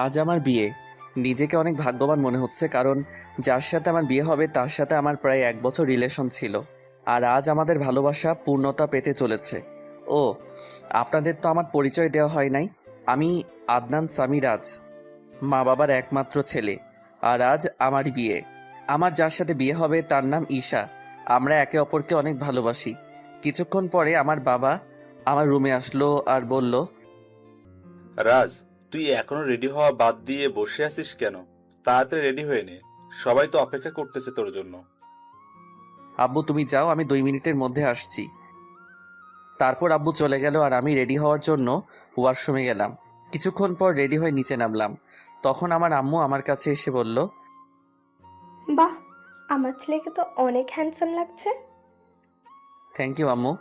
আজ আমার বিয়ে। নিজেকে অনেক ভাগ্যবান মনে হচ্ছে, কারণ যার সাথে আমার বিয়ে হবে তার সাথে আমার প্রায় 1 বছর রিলেশন ছিল। আর আজ আমাদের ভালোবাসা পূর্ণতা পেতে চলেছে। ও, আপনাদের তো আমার পরিচয় দেওয়া হয় নাই। আমি আদনান সামিরাজ, মা বাবার একমাত্র ছেলে। আর আজ আমার বিয়ে। আমার যার সাথে বিয়ে হবে তার নাম ঈশা। আমরা একে অপরকে অনেক ভালোবাসি। কিছুক্ষণ পরে আমার বাবা আমার রুমে আসলো আর বলল, রাজ, তুই এখনো রেডি হওয়া বাদ দিয়ে বসে আছিস কেন? তাড়াতাড়ি রেডি হয়ে নে, সবাই তো অপেক্ষা করতেছে তোর জন্য। আব্বু তুমি যাও, আমি 2 মিনিটের মধ্যে আসছি। তারপর আব্বু চলে গেল আর আমি রেডি হওয়ার জন্য ওয়াশরুমে গেলাম। কিছুক্ষণ পর রেডি হয়ে নিচে নামলাম। তখন আমার আম্মু আমার কাছে এসে বলল, বাহ, আমার ছেলেকে তো অনেক হ্যান্ডসাম লাগছে। থ্যাংক ইউ আম্মু।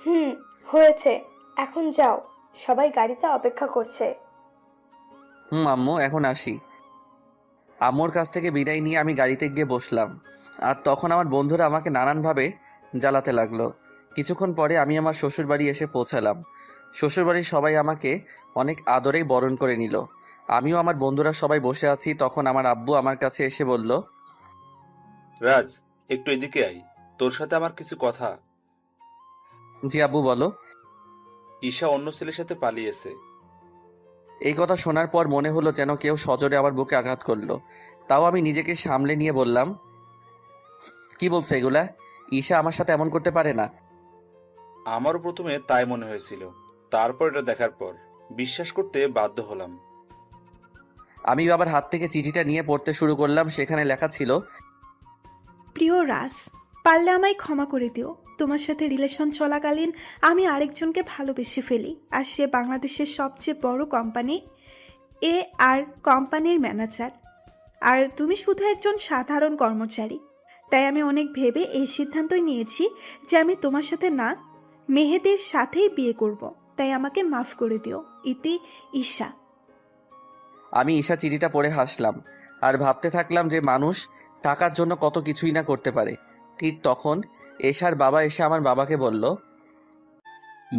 হুম, হয়েছে। এখন যাও, সবাই গাড়িতে অপেক্ষা করছে। আম্মু এখন আসি। আম্মুর কাছ থেকে বিদায় নিয়ে আমি গাড়িতে গিয়ে বসলাম। আর তখন আমার বন্ধুরা আমাকে নানানভাবে জ্বালাতে লাগলো। কিছুক্ষণ পরে আমি আমার শ্বশুরবাড়ি এসে পৌঁছালাম। শ্বশুরবাড়ির সবাই আমাকে অনেক আদরেই বরণ করে নিল। আমিও আমার বন্ধুরা সবাই বসে আছি, তখন আমার আব্বু আমার কাছে এসে বলল, রাজ, একটু এদিকে আই, তোর সাথে আমার কিছু কথা। জি আব্বু বলো। ঈশা অন্য ছেলের সাথে পালিয়েছে। এই কথা শোনার পর মনে হলো যেন কেউ সজোরে আমার বুকে আঘাত করলো। তাও আমি নিজেকে সামলে নিয়ে বললাম, কি বলছো এগুলা? ঈশা আমার সাথে এমন করতে পারে না। আমারও প্রথমে তাই মনে হয়েছিল, তারপর এটা দেখার পর বিশ্বাস করতে বাধ্য হলাম। আমি বাবার হাত থেকে চিঠিটা নিয়ে পড়তে শুরু করলাম। সেখানে লেখা ছিল, প্রিয় রাজ, পারলে আমায় ক্ষমা করে দিও। তোমার সাথে রিলেশন চলাকালীন আমি আরেকজনকে ভালোবেসে ফেলি, আর সে বাংলাদেশের সবচেয়ে বড় কোম্পানি আর কোম্পানির ম্যানেজার, আর তুমি শুধু একজন সাধারণ কর্মচারী। তাই আমি অনেক ভেবে এই সিদ্ধান্তই নিয়েছি যে আমি তোমার সাথে না, মেহেদের সাথেই বিয়ে করব। তাই আমাকে মাফ করে দিও। ইতি, ঈশা। আমি ঈশা চিঠিটা পড়ে হাসলাম আর ভাবতে থাকলাম যে মানুষ টাকার জন্য কত কিছুই না করতে পারে। ঠিক তখন এশার বাবা এসে আমার বাবাকে বলল,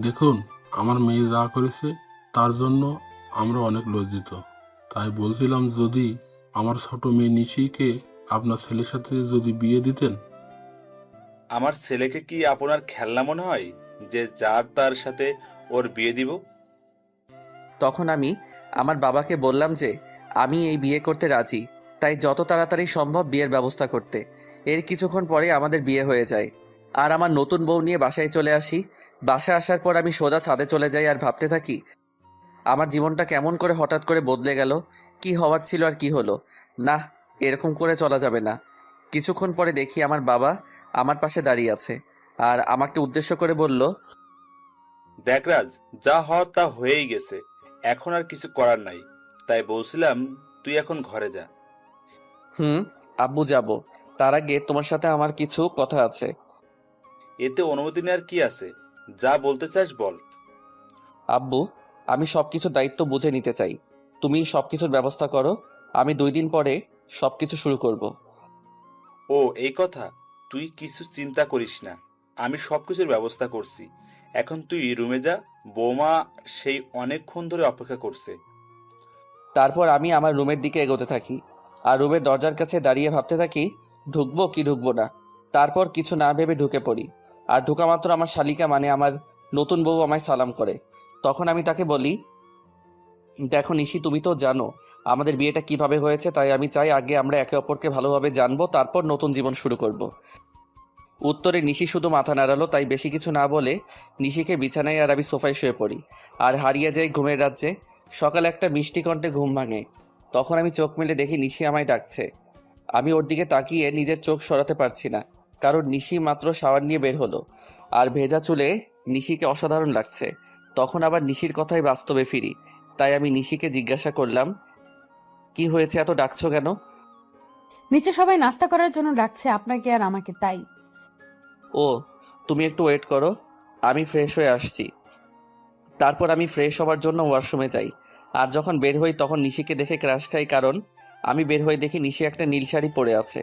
দেখুন, আমার মেয়ে যা করেছে তার জন্য আমরা অনেক লজ্জিত। তাই বলছিলাম, যদি আমার ছোট মেয়ে নিশিকে আপনার ছেলের সাথে যদি বিয়ে দিতেন। আমার ছেলেকে কি আপনার খেলনা মনে হয় যে যার তার সাথে ওর বিয়ে দিব? তখন আমি আমার বাবাকে বললাম যে আমি এই বিয়ে করতে রাজি, তাই যত তাড়াতাড়ি সম্ভব বিয়ের ব্যবস্থা করতে। এর কিছুক্ষণ পরে আমাদের বিয়ে হয়ে যায় আর আমার নতুন বউ নিয়ে বাসায় চলে আসি। বাসায় আসার পর আমি সোজা ছাদে চলে যাই আর ভাবতে থাকি আমার জীবনটা কেমন করে হঠাৎ করে বদলে গেল। কি হওয়ার ছিল আর কি হলো। না, এরকম করে চলা যাবে না। কিছুক্ষণ পরে দেখি আমার বাবা আমার পাশে দাঁড়িয়ে আছে আর আমাকে উদ্দেশ্য করে বলল, দেখ রাজ, যা হওয়ার তা হয়েই গেছে, এখন আর কিছু করার নাই। তাই বলছিলাম, তুই এখন ঘরে যা। আব্বু যাব। তার আগে তোমার সাথে আমার কিছু কথা আছে। এতে অনুমতি নেওয়ার কি আছে? যা বলতে চাস বল। আব্বু, আমি সবকিছুর দায়িত্ব বুঝে নিতে চাই। তুমি সবকিছুর ব্যবস্থা করো, আমি 2 দিন পরে সবকিছু শুরু করব। ও, এই কথা? তুই কিছু চিন্তা করিস না, আমি সবকিছুর ব্যবস্থা করছি। এখন তুই রুমে যা, বৌমা সেই অনেকক্ষণ ধরে অপেক্ষা করছে। তারপর আমি আমার রুমের দিকে এগোতে থাকি আর রুমের দরজার কাছে দাঁড়িয়ে ভাবতে থাকি ঢুকবো কি ঢুকবো না। তারপর কিছু না ভেবে ঢুকে পড়ি। আর ঢুকা মাত্র আমার শালিকা মানে আমার নতুন বউ আমায় সালাম করে। তখন আমি তাকে বলি, দেখো নিশি, তুমি তো জানো আমাদের বিয়েটা কিভাবে হয়েছে, তাই আমি চাই আগে আমরা একে অপরকে ভালোভাবে জানবো, তারপর নতুন জীবন শুরু করব। উত্তরে নিশি শুধু মাথা নাড়ালো। তাই বেশি কিছু না বলে নিশিকে বিছানায় আর আমি সোফায় শুয়ে পড়ি আর হারিয়ে যাই ঘুমের রাজ্যে। সকালে একটা মিষ্টি কণ্ঠে ঘুম ভাঙে। তখন আমি চোখ মেলে দেখি নিশি আমায় ডাকছে। আমি ওর দিকে তাকিয়ে নিজের চোখ সরাতে পারছি না, কারণ নিশি মাত্র শাওয়ার নিয়ে বের হলো আর ভেজা চুলে নিশিকে অসাধারণ লাগছে। তখন আবার নিশির কথাই বাস্তবে ফিরি। তাই আমি নিশিকে জিজ্ঞাসা করলাম, কি হয়েছে, এত ডাকছো কেন? নিচে সবাই নাস্তা করার জন্য ডাকছে, আপনাকে আর আমাকে, তাই। ও, তুমি একটু ওয়েট করো, আমি ফ্রেশ হয়ে আসছি। তারপর আমি ফ্রেশ হওয়ার জন্য ওয়াশরুমে যাই। আর যখন বের হই তখন নিশিকে দেখে ক্রাশ খাই, কারণ আমি বের হয়ে দেখি নিশি একটা নীল শাড়ি পরে আছে,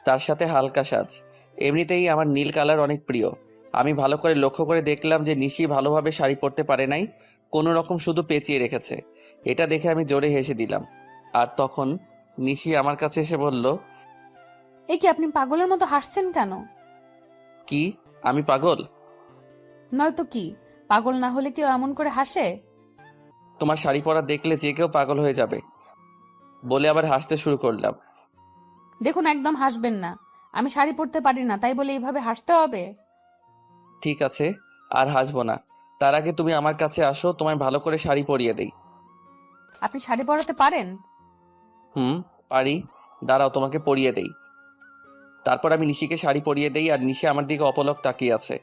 তার সাথে হালকা সাজ। এমনিতেই আমার নীল কালার অনেক প্রিয়। আমি ভালো করে লক্ষ্য করে দেখলাম যে নিশি ভালোভাবে শাড়ি পরতে পারে নাই, কোনো রকম শুধু পেঁচিয়ে রেখেছে। এটা দেখে আমি জোরে হেসে দিলাম। আর তখন নিশি আমার কাছে এসে বলল, এ কি আপনি পাগলের মতো হাসছেন কেন? কি আমি পাগল? নয়তো কি, পাগল না হলে কেউ এমন করে হাসে? তোমার শাড়ি পরা দেখলে যে কেউ পাগল হয়ে যাবে, বলে আবার হাসতে শুরু করলাম। দেখুন, একদম হাসবেন না। আমি শাড়ি পরতে পারি না, তাই বলে এইভাবে হাসতে হবে? ঠিক আছে, আর হাসবো না। তার আগে তুমি আমার কাছে আসো, তোমায় ভালো করে শাড়ি পরিয়ে দেই। আপনি শাড়ি পরাতে পারেন? হুম, পারি। দাঁড়াও, তোমাকে পরিয়ে দেই। তারপর আমি নিশিকে শাড়ি পরিয়ে দেই, আর নিশি আমার দিকে অপলক তাকিয়ে আছে।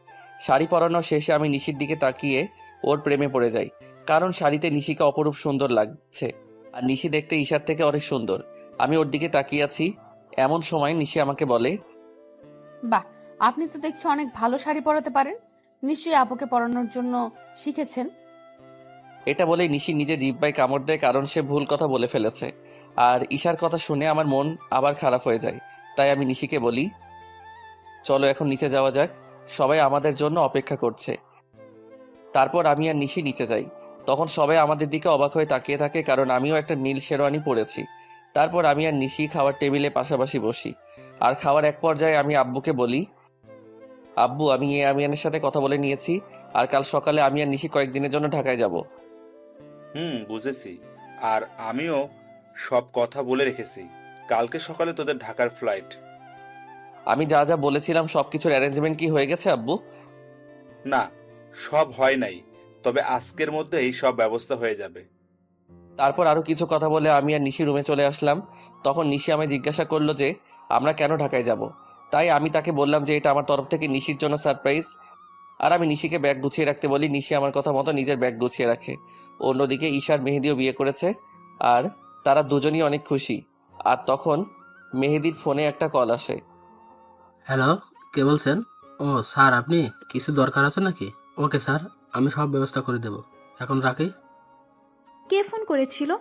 শাড়ি পরানো শেষে আমি নিশির দিকে তাকিয়ে ওর প্রেমে পড়ে যাই, কারণ শাড়িতে নিশিকে অপরূপ সুন্দর লাগছে। আর নিশি দেখতে ঈশার থেকে অনেক সুন্দর। আমি ওর দিকে তাকিয়ে আছি, এমন সময় নিশি আমাকে বলে, বাহ, আপনি তো দেখছি অনেক ভালো শাড়ি পরাতে পারেন। নিশ্চয়ই আপুকে পরানোর জন্য শিখেছেন। এটা বলেই নিশি নিজে জিহ্বায় কামড় দেয়, কারণ সে ভুল কথা বলে ফেলেছে। আর ঈশার কথা শুনে আমার মন আবার খারাপ হয়ে যায়। তাই আমি নিশিকে বলি, চলো এখন নিচে যাওয়া যাক, সবাই আমাদের জন্য অপেক্ষা করছে। তারপর আমি আর নিশি নিচে যাই। তখন সবাই আমাদের দিকে অবাক হয়ে তাকিয়ে থাকে, কারণ আমিও একটা নীল শেরওয়ানি পরেছি। তারপর আমি আর নিশি খাওয়ার টেবিলে পাশাপাশি বসি। আর খাওয়ার এক পর্যায়ে আমি আব্বুকে বলি, আব্বু, আমি আমিয়ানের সাথে কথা বলে নিয়েছি, আর কাল সকালে আমি আর নিশি কয়েকদিনের জন্য ঢাকায় যাব। বুঝেছি। আর আমিও সব কথা বলে রেখেছি। কালকে সকালে তোদের ঢাকার ফ্লাইট। আমি যা যা বলেছিলাম সবকিছুর অ্যারেঞ্জমেন্ট কি হয়ে গেছে আব্বু? না, সব হয় নাই, তবে আজকের মধ্যেই সব ব্যবস্থা হয়ে যাবে। তারপর আরো কিছু কথা বলে আমি আর নিশি রুমে চলে আসলাম। তখন নিশি আমায় জিজ্ঞাসা করলো যে আমরা কেন ঢাকায় যাব। তাই আমি তাকে বললাম যে এটা আমার তরফ থেকে নিশির জন্য সারপ্রাইজ। আর আমি নিশিকে ব্যাগ গুছিয়ে রাখতে বলি। নিশি আমার কথা মতো নিজের ব্যাগ গুছিয়ে রাখে। অন্যদিকে ঈশার মেহেদিও বিয়ে করেছে, আর তারা দুজনই অনেক খুশি। আর তখন মেহেদির ফোনে একটা কল আসে। হ্যালো, কে বলছেন? ও স্যার, আপনি কিছু দরকার আছে নাকি? ওকে স্যার, আমি সব ব্যবস্থা করে দেব। এখন রাখি। কে ফোন করেছিল?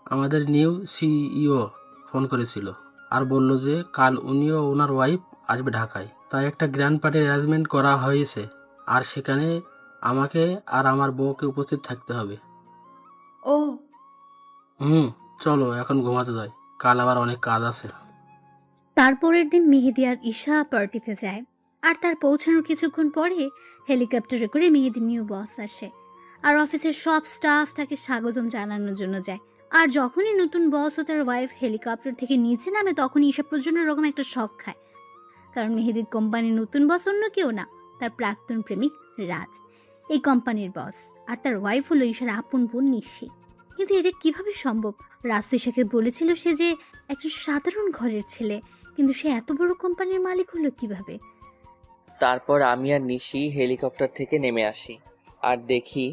আমাদের নিউ সিইও ফোন করেছিল আর বলল যে কাল উনিও ওনার ওয়াইফ আসবে ঢাকায়, তাই একটা গ্র্যান্ড পার্টির অ্যারেঞ্জমেন্ট করা হয়েছে। আর সেখানে আমাকে আর আমার বউকে উপস্থিত থাকতে হবে। ও, চলো এখন ঘুমাতে যাই, কাল আবার অনেক কাজ আছে। তারপরের দিন মেহেদি আর ঈশা পার্টিতে যায়। আর তার পৌঁছানোর কিছুক্ষণ পরে হেলিকপ্টারে করে মেহেদির নিউ বস আসে। আর অফিসের সব স্টাফ তাকে স্বাগতম জানানোর জন্য যায়। আর যখনই নতুন বস ও তার ওয়াইফ হেলিকপ্টার থেকে নিচে নামে, তখনই ঈশা প্রচণ্ড রকম একটা শক খায়। কারণ মেহেদির কোম্পানির নতুন বস অন্য কেউ না, তার প্রাক্তন প্রেমিক রাজ, এই কোম্পানির বস। আর তার ওয়াইফ হলো ঈশার আপন বোন নিশি। কিন্তু এটা কিভাবে সম্ভব? রাজ তো ঈশাকে বলেছিল সে যে একজন সাধারণ ঘরের ছেলে, কিন্তু সে এত বড় কোম্পানির মালিক হলো কিভাবে? তারপর আমি আর নিশি হেলিকপ্টার থেকে নেমে আসি, আর দেখি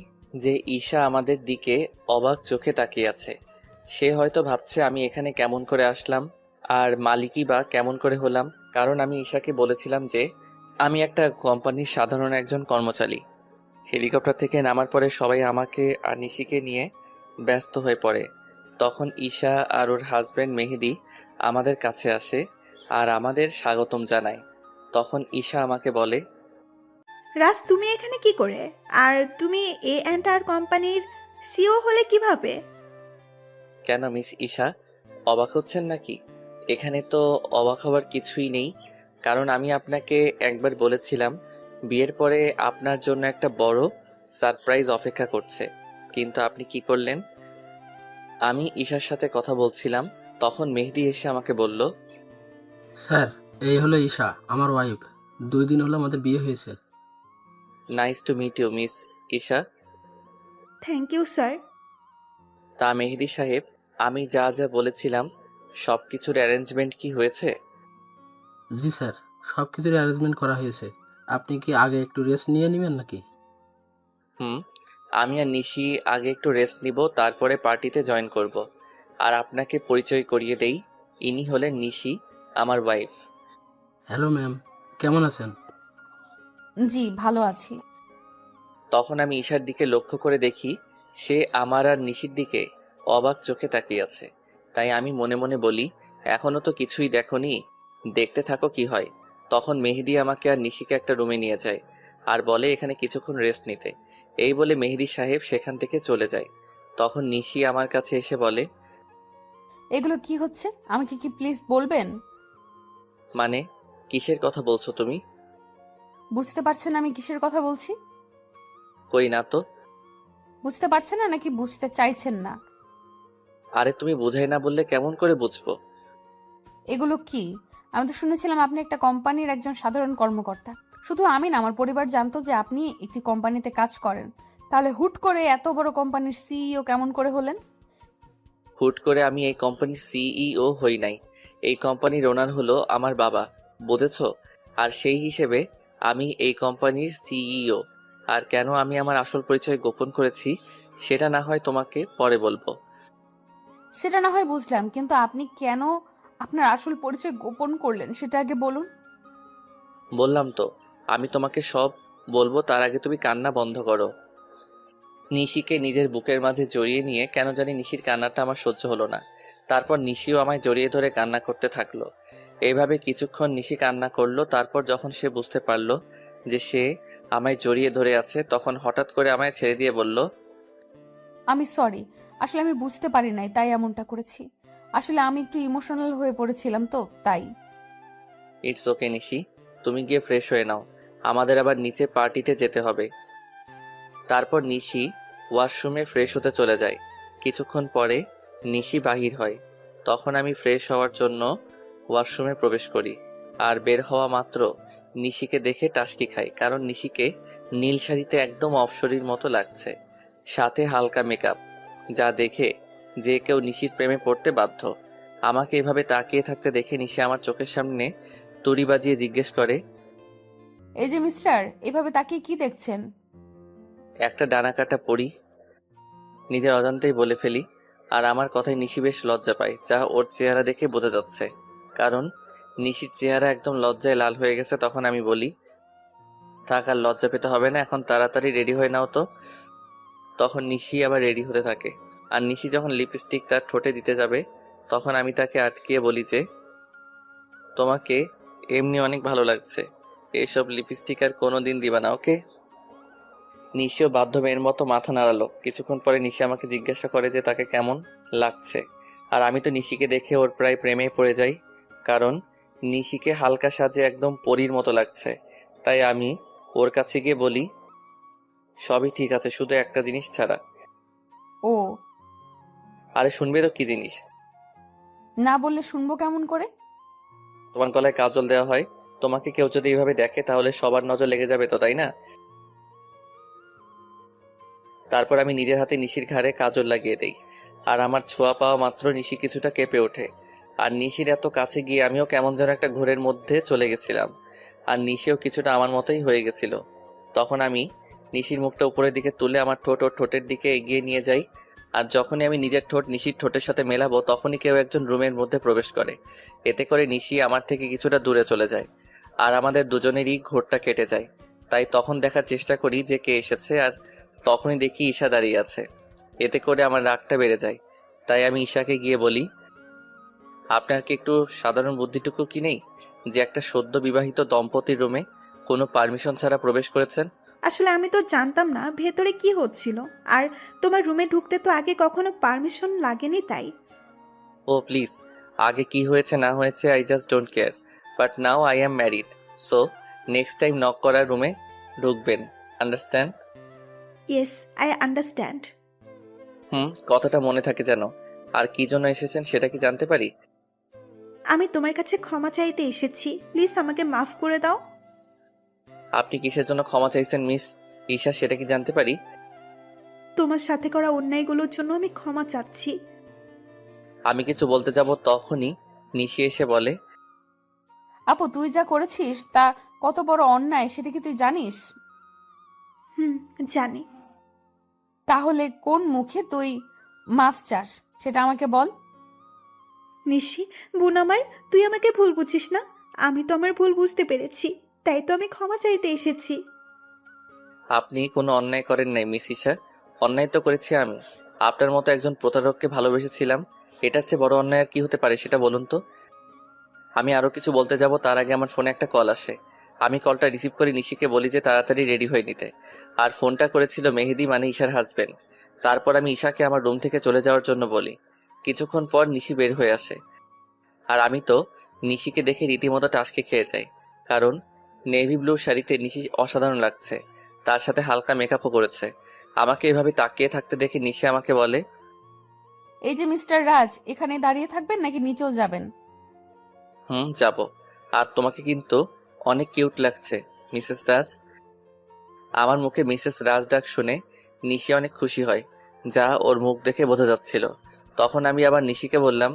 যে ঈশা আমাদের দিকে অবাক চোখে তাকিয়ে আছে। সে হয়তো ভাবছে আমি এখানে কেমন করে আসলাম, আর মালিকই বা কেমন করে হলাম, কারণ আমি ঈশাকে বলেছিলাম যে আমি একটা কোম্পানির সাধারণ একজন কর্মচারী। হেলিকপ্টার থেকে নামার পরে সবাই আমাকে আর নিশিকে নিয়ে ব্যস্ত হয়ে পড়ে। তখন ঈশা আর ওর হাজব্যান্ড মেহেদি আমাদের কাছে আসে আর আমাদের স্বাগতম জানায়। তখন ঈশা আমাকে বলে, রাজ, তুমি এখানে কি করে? আর তুমি A&R কোম্পানির সিও হলে কিভাবে? কেন মিস ঈশা, অবাক হচ্ছেন নাকি? এখানে তো অবাক হওয়ার কিছুই নেই, কারণ আমি আপনাকে একবার বলেছিলাম বিয়ের পরে আপনার জন্য একটা বড় সারপ্রাইজ অপেক্ষা করছে, কিন্তু আপনি কি করলেন? আমি ঈশার সাথে কথা বলছিলাম, তখন মেহেদি এসে আমাকে বলল, স্যার, এই হলো ঈশা, আমার ওয়াইফ। 2 দিন হলো আমাদের বিয়ে হয়েছে। Nice to meet you miss Isha. Thank you sir. তা মেহেদি সাহেব, আমি যা যা বলেছিলাম সব কিছুর অ্যারেঞ্জমেন্ট কি হয়েছে? জি স্যার, সব কিছুর অ্যারেঞ্জমেন্ট করা হয়েছে। আপনি কি আগে একটু রেস্ট নিয়ে নেবেন নাকি? আমি আর নিশি আগে একটু রেস্ট নিব, তারপরে পার্টিতে জয়েন করব। আর আপনাকে পরিচয় করিয়ে দেই, ইনি হলেন নিশি, আমার ওয়াইফ। হ্যালো ম্যাম, কেমন আছেন? জি, ভালো আছি। তখন আমি ঈশার দিকে লক্ষ্য করে দেখি সে আমার আর নিশির দিকে অবাক চোখে তাকিয়ে আছে। তাই আমি মনে মনে বলি, এখনো তো কিছুই দেখোনি, দেখতে থাকো কি হয়। তখন মেহেদি আমাকে আর নিশিকে একটা রুমে নিয়ে যায় আর বলে এখানে কিছুক্ষণ রেস্ট নিতে। এই বলে মেহেদি সাহেব সেখান থেকে চলে যায়। তখন নিশি আমার কাছে এসে বলে, এগুলো কি হচ্ছে আমাকে কি প্লিজ বলবেন? মানে কিসের কথা বলছো তুমি? বুঝতে পারছেন আমি কিসের কথা বলছি? কই না তো। বুঝতে পারছেন না নাকি বুঝতে চাইছেন না? আরে তুমি বুঝাই না বললে কেমন করে বুঝবো? এগুলো কি? আমি তো শুনেছিলাম আপনি একটা কোম্পানির একজন সাধারণ কর্মকর্তা। শুধু আমি না, আমার পরিবার জানতো যে আপনি একটি কোম্পানিতে কাজ করেন। তাহলে হুট করে এত বড় কোম্পানির সিইও কেমন করে হলেন? হুট করে আমি এই কোম্পানির সিইও হই নাই। এই কোম্পানির ওনার হলো আমার বাবা, বুঝেছো? আর সেই হিসেবে আমি এই কোম্পানির সিইও। আর কেন আমি আমার আসল পরিচয় গোপন করেছি সেটা না হয় তোমাকে পরে বলবো। সেটা না হয় বুঝলাম, কিন্তু আপনি কেন আপনার আসল পরিচয় গোপন করলেন সেটা আগে বলুন। বললাম তো আমি তোমাকে সব বলবো, তার আগে তুমি কান্না বন্ধ করো। নিশিকে নিজের বুকের মাঝে জড়িয়ে নিয়ে কেন জানি নিশির কান্নাটা আমার সহ্য হলো না। তারপর নিশিও আমায় জড়িয়ে ধরে কান্না করতে থাকলো। এইভাবে কিছুক্ষণ নিশি কান্না করলো। তারপর যখন সে বুঝতে পারলো যে সে আমায় জড়িয়ে ধরে আছে, তখন হঠাৎ করে আমায় ছেড়ে দিয়ে বলল, আমি সরি, আসলে আমি বুঝতে পারি নাই তাই এমনটা করেছি। আসলে আমি একটু ইমোশনাল হয়ে পড়েছিলাম তো তাই। ইটস ওকে নিশি, তুমি গিয়ে ফ্রেশ হয়ে নাও, আমাদের আবার নিচে পার্টিতে যেতে হবে। তারপর নিশি ওয়াশরুমে ফ্রেশ হতে চলে যায়। কিছুক্ষণ পরে নিশি বাহির হয়। তখন আমি ফ্রেশ হওয়ার জন্য ওয়াশরুমে প্রবেশ করি। আর বের হওয়া মাত্র নিশিকে দেখে টাসকি খাই, কারণ নিশিকে নীল শাড়িতে একদম অপসরীর মতো লাগছে, সাথে হালকা মেকআপ, যা দেখে যে কেউ নিশির প্রেমে পড়তে বাধ্য। আমাকে এভাবে তাকিয়ে থাকতে দেখে নিশি আমার চোখের সামনে তুড়ি বাজিয়ে জিজ্ঞেস করে, এই যে মিস্টার, এভাবে তাকিয়ে কি দেখছেন? একটা ডানা কাটা পড়ি। নিজের অজান্তেই বলে ফেলি। আর আমার কথায় নিশি বেশ লজ্জা পায়, যা ওর চেহারা দেখে বোঝা যাচ্ছে, কারণ নিশির চেহারা একদম লজ্জায় লাল হয়ে গেছে। তখন আমি বলি, থাক আর লজ্জা পেতে হবে না, এখন তাড়াতাড়ি রেডি হয়ে নাও তো। তখন নিশি আবার রেডি হতে থাকে। আর নিশি যখন লিপস্টিক তার ঠোঁটে দিতে যাবে, তখন আমি তাকে আটকিয়ে বলি যে, তোমাকে এমনি অনেক ভালো লাগছে, এইসব লিপস্টিক আর কোনো দিন দিবা না, ওকে? নিশিও বাধ্য মেয়ের মতো মাথা নাড়ালো। কিছুক্ষণ পরে নিশি আমাকে জিজ্ঞাসা করে যে তাকে কেমন লাগছে। আর আমি তো নিশিকে দেখে ওর প্রায় প্রেমে পড়ে যাই, কারণ নিশিকে হালকা সাজে একদম পরীর মতো লাগছে। তাই আমি ওর কাছে গিয়ে বলি, সবই ঠিক আছে, শুধু একটা জিনিস ছাড়া। ও, আরে শুনবে তো কি জিনিস? না বললে শুনবো কেমন করে? তোমার গলায় কাজল দেওয়া হয়, তোমাকে কেউ যদি এইভাবে দেখে তাহলে সবার নজর লেগে যাবে তো, তাই না? তারপর আমি নিজের হাতে নিশির ঘাড়ে কাজল লাগিয়ে দেই। আর আমার ছোঁয়া পাওয়া মাত্র নিশি কিছুটা কেঁপে ওঠে। আর নিশির এত কাছে গিয়ে আমিও কেমন যেন একটা ঘোরের মধ্যে চলে গেছিলাম। আর নিশিও কিছুটা আমার মতোই হয়ে গেছিল। তখন আমি নিশির মুখটা উপরের দিকে তুলে আমার ঠোঁট ওর ঠোঁটের দিকে এগিয়ে নিয়ে যাই। আর যখনই আমি নিজের ঠোঁট নিশির ঠোঁটের সাথে মেলাবো, তখনই কেউ একজন রুমের মধ্যে প্রবেশ করে। এতে করে নিশি আমার থেকে কিছুটা দূরে চলে যায়। আর আমাদের দুজনেরই ঘোরটা কেটে যায়। তাই তখন দেখার চেষ্টা করি যে কে এসেছে, আর তখনই দেখি ঈশা দাঁড়িয়ে আছে। এতে করে আমার রাগটা বেড়ে যায়। তাই আমি ঈশাকে গিয়ে বলি, আপনার কি একটু সাধারণ বুদ্ধিটুকু কি নেই যে একটা সদ্য বিবাহিত দম্পতির রুমে কোনো পারমিশন ছাড়া প্রবেশ করেছেন? আসলে আমি তো জানতাম না ভেতরে কি হচ্ছিল, আর তোমার রুমে ঢুকতে তো আগে কখনো পারমিশন লাগেনি তাই। ও প্লিজ, আগে কি হয়েছে না হয়েছে I just don't care, but now I am married, so next time knock করার রুমে ঢুকবেন, আন্ডারস্ট্যান্ড? Yes, I understand. কথাটা মনে থাকে যেন। আর কি জন্য এসেছেন সেটা কি জানতে পারি? আমি তোমার কাছে ক্ষমা চাইতে এসেছি, প্লিজ আমাকে মাফ করে দাও। আপনি কিসের জন্য ক্ষমা চাইছেন মিস ঈশা, সেটা কি জানতে পারি? তোমার সাথে করা অন্যায়গুলোর জন্য আমি ক্ষমা চাচ্ছি। আমি কিছু বলতে যাব, তখনই নিশি এসে বলে, আপু তুই যা করেছিস তা কত বড় অন্যায় সেটা কি তুই জানিস? জানি। তাহলে কোন মুখে তুই মাফ চাস সেটা আমাকে বল। নিশি, বোন আমার, তুই আমাকে ভুল বুঝিস না। আমি তো আমার ভুল বুঝতে পেরেছি, তাই তো আমি ক্ষমা চাইতে এসেছি। আপনি কোনো অন্যায় করেন নাই মিস ঈশা, অন্যায় তো করেছি আমি। আপনার মতো একজন প্রতারককে ভালোবেসেছিলাম, এটার চেয়ে বড় অন্যায় আর কি হতে পারে সেটা বলুন তো? আমি আরও কিছু বলতে যাব তার আগে আমার ফোনে একটা কল আসে। আমি কলটা রিসিভ করে নিশিকে বলি যে তাড়াতাড়ি রেডি হয়ে নিতে। আর ফোনটা করেছিল মেহেদি, মানে ঈশার হাজবেন্ড। তারপর আমি ঈশাকে আমার রুম থেকে চলে যাওয়ার জন্য বলি। কিছুক্ষণ পর নিশি বের হয়ে আসে, আর আমি তো নিশিকে দেখে রীতিমতো টাসকে খেয়ে যাই, কারণ নেভি ব্লু শাড়িতে নিশি অসাধারণ লাগছে, তার সাথে হালকা মেকআপও করেছে। আমাকে এভাবে তাকিয়ে থাকতে দেখে নিশি আমাকে বলে, এই যে মিস্টার রাজ, এখানে দাঁড়িয়ে থাকবেন নাকি নিচেও যাবেন? যাব। আর তোমাকে কিন্তু অনেক কিউট লাগছে মিসেস রাজ। আমার মুখে মিসেস রাজ ডাক শুনে নিশি অনেক খুশি হয়, যা ওর মুখ দেখে বোঝা যাচ্ছিল। তখন আমি আবার নিশিকে বললাম,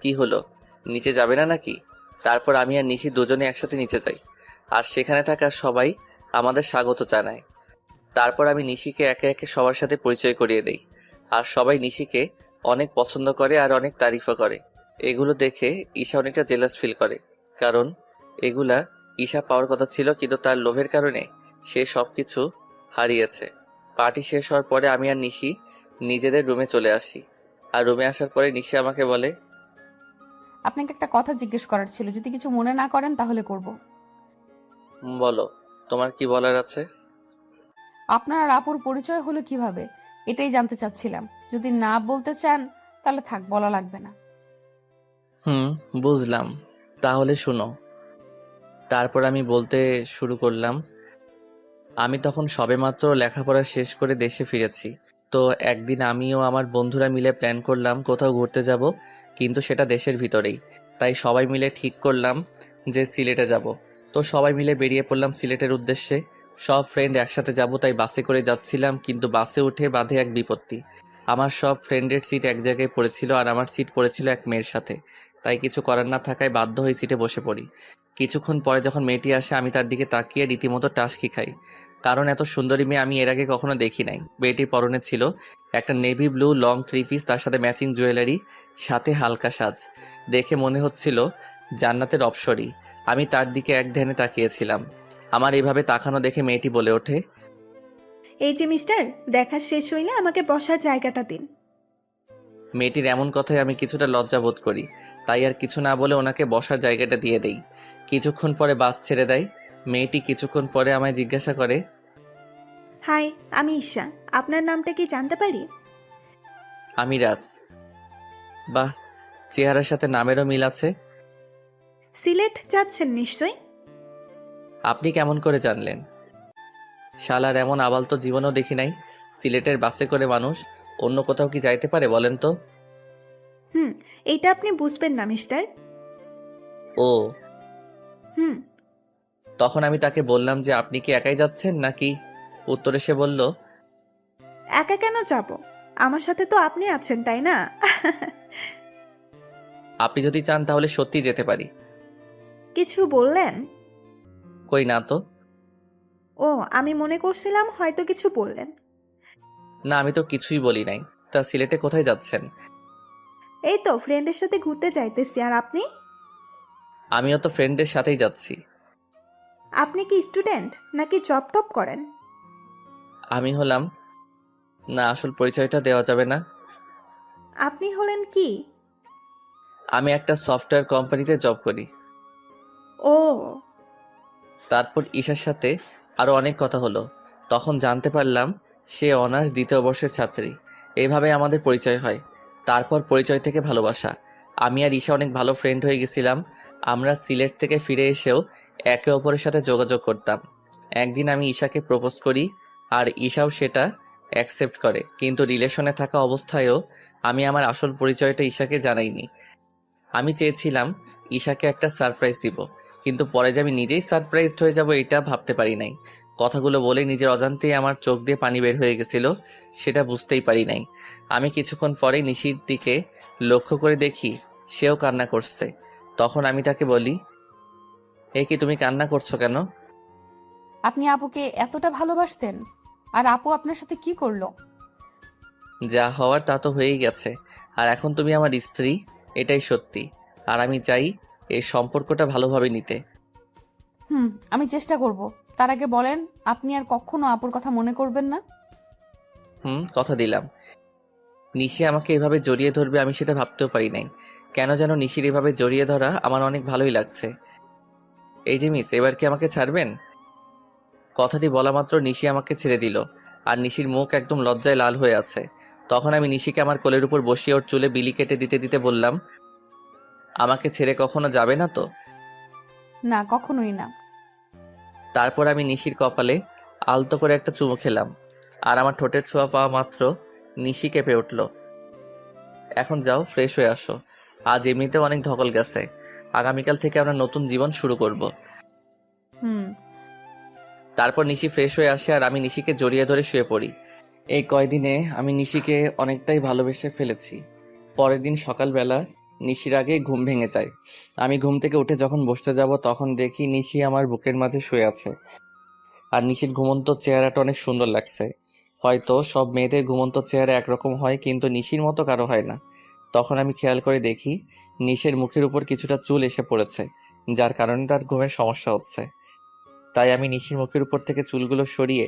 কি হলো, নিচে যাবে না নাকি? তারপর আমি আর নিশি দুজনে একসাথে নিচে যাই, আর সেখানে থাকা সবাই আমাদের স্বাগত জানায়। তারপর আমি নিশিকে একে একে সবার সাথে পরিচয় করিয়ে দেই, আর সবাই নিশিকে অনেক পছন্দ করে আর অনেক তারিফও করে। এগুলো দেখে ঈশা অনেকটা জেলাস ফিল করে, কারণ এগুলা ঈশা পাওয়ার কথা ছিল, কিন্তু তার লোভের কারণে সে সব কিছু হারিয়েছে। পার্টি শেষ হওয়ার পরে আমি আর নিশি নিজেদের রুমে চলে আসি। আর রুমে আসার পরে নিশি আমাকে বলে, আপনাকে একটা কথা জিজ্ঞেস করার ছিল, যদি কিছু মনে না করেন তাহলে করব। বলো, তোমার কি বলার আছে? আপনার আর আপুর পরিচয় হলো কিভাবে, এটাই জানতে চাচ্ছিলাম। যদি না বলতে চান তাহলে থাক, বলা লাগবে না। বুঝলাম, তাহলে শুনো। তারপর আমি বলতে শুরু করলাম, আমি তখন সবেমাত্র লেখাপড়া শেষ করে দেশে ফিরেছি। তো একদিন আমিও আমার বন্ধুরা মিলে প্ল্যান করলাম কোথাও ঘুরতে যাব, কিন্তু সেটা দেশের ভিতরেই। তাই সবাই মিলে ঠিক করলাম যে সিলেটে যাব। তো সবাই মিলে বেরিয়ে পড়লাম সিলেটের উদ্দেশ্যে। সব ফ্রেন্ড একসাথে যাব, তাই বাসে করে যাচ্ছিলাম, কিন্তু বাসে উঠে বাধে এক বিপত্তি। আমার সব ফ্রেন্ডের সিট এক জায়গায় পড়েছিল, আর আমার সিট পড়েছিল এক মেয়ের সাথে। তাই কিছু করার না থাকায় বাধ্য হয়ে সিটে বসে পড়ি। কিছুক্ষণ পরে যখন মেয়েটি আসে, আমি তার দিকে তাকিয়ে রীতিমতো টাসকি খাই, কারণ এত সুন্দরী মেয়ে আমি এর আগে কখনো দেখি নাই। মেয়েটির পরনে ছিল একটা নেভি ব্লু লং 3 পিস, তার সাথে ম্যাচিং জুয়েলারি, সাথে হালকা সাজ। দেখে মনে হচ্ছিল জান্নাতের অপ্সরী। আমি তার দিকে এক ধ্যানে তাকিয়েছিলাম। আমার এইভাবে তাকানো দেখে মেয়েটি বলে ওঠে, এই যে মিস্টার, দেখা শেষ হইলে আমাকে বসার জায়গাটা দিন। মেয়েটির এমন কথায় আমি কিছুটা লজ্জা বোধ করি, তাই আর কিছু না বলে ওনাকে বসার জায়গাটা দিয়ে দেই। কিছুক্ষণ পরে বাস ছেড়ে দেয়। মেয়েটি কিছুক্ষণ পরে আমায় জিজ্ঞাসা করে, হাই, আমি ঈশা, আপনার নামটা কি জানতে পারি? আমি রাজ। বাহ, চেহারার সাথে নামেরও মিল আছে। সিলেট যাচ্ছেন নিশ্চয়? আপনি কেমন করে জানলেন? শালার এমন আবাল তো জীবনেও দেখি নাই। সিলেটের বাসে করে মানুষ অন্য কোথাও কি যাইতে পারে বলেন তো? এইটা আপনি বুঝবেন না মিস্টার। ও। হুম তখন আমি তাকে বললাম যে আপনি কি একাই যাচ্ছেন নাকি? উত্তরে সে বলল, একা কেন যাব? আমার সাথে তো আপনি আছেন, তাই না? আপনি যদি চান তাহলে সত্যি যেতে পারি। কিছু বললেন? কই না তো। ও, আমি মনে করছিলাম হয়তো কিছু বললেন। না, আমি তো কিছুই বলি নাই। তা সিলেটে কোথায় যাচ্ছেন? এই তো ফ্রেন্ডের সাথে ঘুরতে যাইতেছি। আর আপনি? আমিও তো ফ্রেন্ডদের সাথেই যাচ্ছি। আপনি কি স্টুডেন্ট নাকি জব টপ করেন? আমি হলাম, না আসল পরিচয়টা দেওয়া যাবে না। আপনি হলেন কি? আমি একটা সফটওয়্যার কোম্পানিতে জব করি। ও, তারপর ঈশার সাথে আরও অনেক কথা হলো। তখন জানতে পারলাম সে অনার্স 2য় বর্ষের ছাত্রী। এইভাবে আমাদের পরিচয় হয়। তারপর পরিচয় থেকে ভালোবাসা। আমি আর ঈশা অনেক ভালো ফ্রেন্ড হয়ে গেছিলাম। আমরা সিলেট থেকে ফিরে এসেও একে অপরের সাথে যোগাযোগ করতাম। একদিন আমি ঈশাকে প্রপোজ করি, আর ঈশাও সেটা অ্যাকসেপ্ট করে, কিন্তু রিলেশনে থাকা অবস্থায়ও আমি আমার আসল পরিচয়টা ঈশাকে জানাইনি। আমি চেয়েছিলাম ঈশাকে একটা সারপ্রাইজ দিব, কিন্তু পরে যে আমি নিজেই সারপ্রাইজড হয়ে যাব এটা ভাবতে পারি নাই। কথাগুলো বলে নিজের অজান্তেই আমার চোখ দিয়ে পানি বের হয়ে গেছিল, সেটা বুঝতেই পারি নাই। আমি কিছুক্ষণ পরে নিশির দিকে লক্ষ্য করে দেখি সেও কান্না করছে। তখন আমি তাকে বলি, এ কি তুমি কান্না করছো কেন? আপনি আপুকে এতটা ভালোবাসতেন, আর আপু আপনার সাথে কি করলো? যা হওয়ার তা তো হয়েই গেছে, আর এখন তুমি আমার স্ত্রী, এটাই সত্যি। আর আমি চাই এই সম্পর্কটা ভালোভাবে নিতে। আমি চেষ্টা করব। তার আগে বলেন, আপনি আর কখনো আপুর কথা মনে করবেন না? কথা দিলাম। নিশি আমাকে এভাবে জড়িয়ে ধরবে আমি সেটা ভাবতেও পারি নাই। কেন যেন নিশির এভাবে জড়িয়ে ধরা আমার অনেক ভালোই লাগছে। এই যে মিস, এবার কি আমাকে ছাড়বেন? কথাটি বলা মাত্র নিশি আমাকে ছেড়ে দিল, আর নিশির মুখ একদম লজ্জায় লাল হয়ে আছে। তখন আমি নিশিকে আমার কোলের উপর বসিয়ে ওর চুলে বিলি কেটে দিতে দিতে বললাম, আমাকে ছেড়ে কখনো যাবে না তো? না, কখনোই না। তারপর আমি নিশির কপালে আলতো করে একটা চুমু খেলাম, আর আমার ঠোঁটের ছোঁয়া পাওয়া মাত্র নিশি কেঁপে উঠল। এখন যাও, ফ্রেশ হয়ে আসো। আজ এমনিতেও অনেক ধকল গেছে। আগামীকাল থেকে আমরা নতুন জীবন শুরু করব। হুম। তারপর নিশি ফ্রেশ হয়ে আসে আর আমি নিশিকে জড়িয়ে ধরে শুয়ে পড়ি। এই কয়দিনে আমি নিশিকে অনেকটাই ভালোবেসে ফেলেছি। পরের দিন সকালবেলা নিশির আগে ঘুম ভেঙে যায়। আমি ঘুম থেকে উঠে যখন বসতে যাব তখন দেখি নিশি আমার বুকের মাঝে শুয়ে আছে। আর নিশির ঘুমন্ত চেহারাটা অনেক সুন্দর লাগছে। হয়তো সব মেয়েদের ঘুমন্ত চেহারা একরকম হয়, কিন্তু নিশির মতো কারো হয় না। তখন আমি খেয়াল করে দেখি নিশির মুখের উপর কিছুটা চুল এসে পড়েছে, যার কারণে তার ঘুমের সমস্যা হচ্ছে। তাই আমি নিশির মুখের উপর থেকে চুলগুলো সরিয়ে